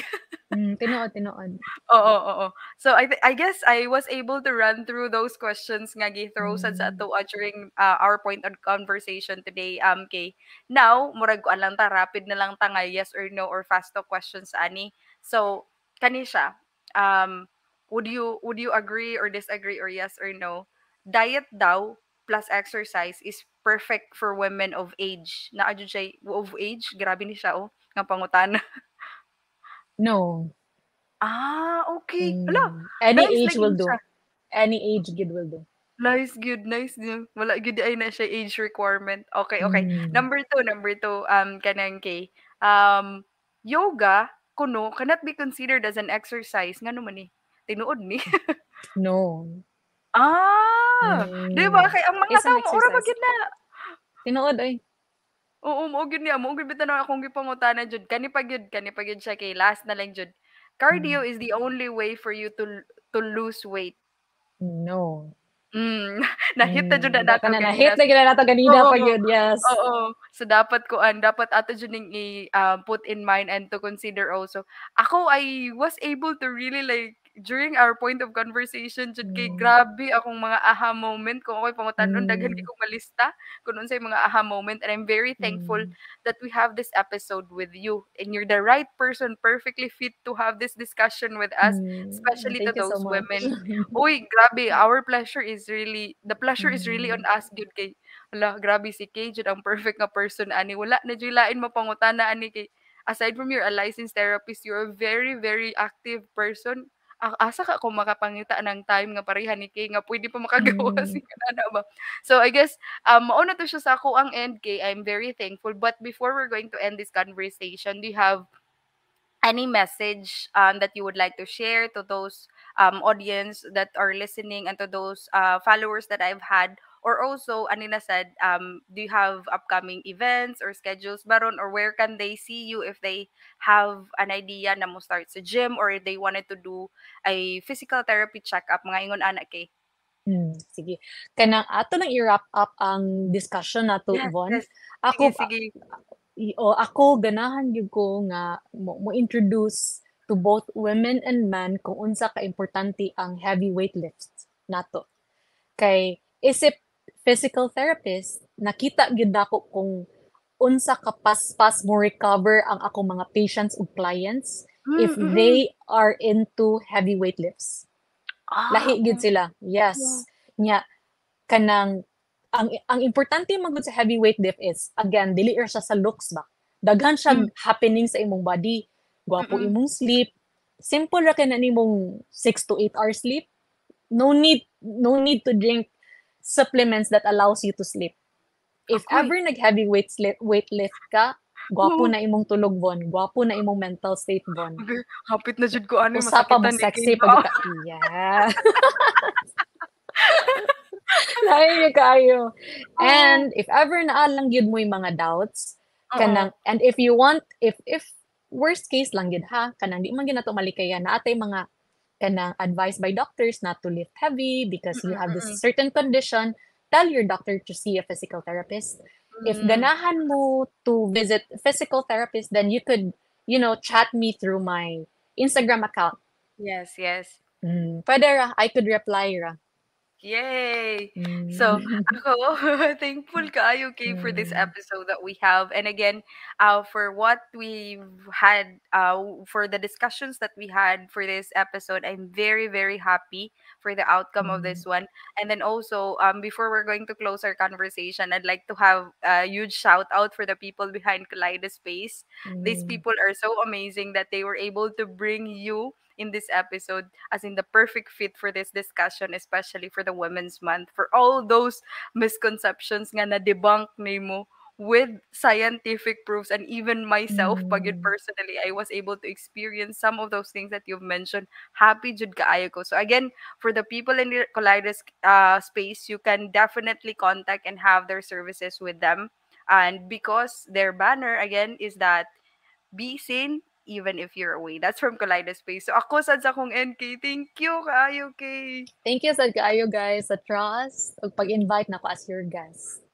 Tinuod, tinuod. Oo, oo. So I guess I was able to run through those questions nga gi-throw sad sa Mm. ato during our point of conversation today, kay. Now, murag kuan lang ta, rapid na lang ta nga yes or no or fast talk questions ani. So, kani siya. Um, would you agree or disagree or yes or no? Diet daw plus exercise is perfect for women of age. Naa jud siya of age, grabe ni siya oh, nga pangutana. No. Okay. Hala, Any nice age lagi will ni do. siya. Any age gid will do. Nice gyud, nice gyud. Wala gyud ay na siya age requirement. Okay, okay. Mm. Number two, kanang kay, yoga kuno cannot be considered as an exercise. Ngano man ni? Tinuod ni? No. 'Di ba kay ang mga It's an tao maura ba exercise. gyud na? Tinuod ay. Oo, mao gyud niya, mao gyud bitaw na akong gipangutana jud. Kani pa gyud siya kay last na lang jud. Cardio Mm. is the only way for you to lose weight. No. Hmm, nahit na jud na Dapat nato na ganina. na-hit na gid na nato ganina Oo, pa gyud, yes. oo. So dapat ato jud ning put in mind and to consider also. Ako, I was able to really like during our point of conversation jud kay Mm. grabe akong mga aha moment kung ako'y pangutan-on daghan kay Mm. kong malista kung unsay mga aha moment, and I'm very thankful Mm. that we have this episode with you, and you're the right person perfectly fit to have this discussion with us, especially to Thank you so those much. women. Uy, grabe, the pleasure is really on Mm. us jud kay hala, grabe si Kay jud ang perfect nga person ani. Wala na jud lain mapangutana ani kay aside from you're a licensed therapist, you're a very, very active person. Asa ka kung makapangita ng time nga pareha ni Kay nga pwede pa makagawa Mm. sa ana ba. So I guess mao na to siya sa ako ang end kay I'm very thankful. But before we're going to end this conversation, do you have any message that you would like to share to those audience that are listening and to those followers that I've had? Or also, Anina said, do you have upcoming events or schedules baron, or where can they see you if they have an idea na mo start sa gym or they wanted to do a physical therapy checkup, mga ingon anak kay? Sige. Kanang ato lang i-wrap up ang discussion nato, Yes, Von. yes. Sige, Ako sige. ako ganahan gyud ko nga mo introduce to both women and men kung unsa ka importante ang heavyweight lifts nato. Kay isip physical therapist, nakita gyud nako kung unsa ka paspas mo recover ang akong mga patients ug clients if Mm-mm. they are into heavyweight lifts. Lahi gyud Oh, sila. yeah. Yes. Nya kanang ang importante magud sa heavyweight lift is again dili ra siya sa looks ba. Daghan siya Mm, happening sa imong body. Gwapo mm-mm. imong sleep. Simple ra kay na nimong 6 to 8 hours sleep. No need to drink supplements that allows you to sleep. If Ako'y, ever weight lift ka, gwapo oo. na imong tulog Von, gwapo na imong mental state Von. Okay, hapit na jud ko ani Usa pa mo masakitan ni Kay sexy pag ba? ka. Yeah. Lain kayo. Oo, And if ever naa lang gyud mo yung mga doubts, oo. and if you want, if worst case lang gyud ha, kanang di man gyud nato malikayan, naatay mga kanang advised by doctors not to lift heavy because you Mm, have this mm. certain condition, tell your doctor to see a physical therapist. If Mm. ganahan mo to visit physical therapist, then you could, chat me through my Instagram account. Yes, yes. Pwede ra, I could reply ra. Yay! So, Mm. ako, thankful kaayo kay for this Mm. episode that we have. And again, for what we've had, for the discussions that we had for this episode, I'm very, very happy for the outcome of Mm. this one. And then also, before we're going to close our conversation, I'd like to have a huge shout out for the people behind Kaleidospace. These Mm. people are so amazing that they were able to bring you in this episode as in the perfect fit for this discussion, especially for the Women's Month, for all those misconceptions nga na-debunk nimo with scientific proofs. And even myself, pagid Mm. personally, I was able to experience some of those things that you've mentioned. Happy jud kaayo ko. So again, for the people in the Collides space, you can definitely contact and have their services with them. And because their banner again is that be seen even if you're away. That's from Kaleidospace. So ako sad sa akong NK. Thank you kaayo kay. Thank you sa kaayo guys sa trust ug pag-invite nako as your guest.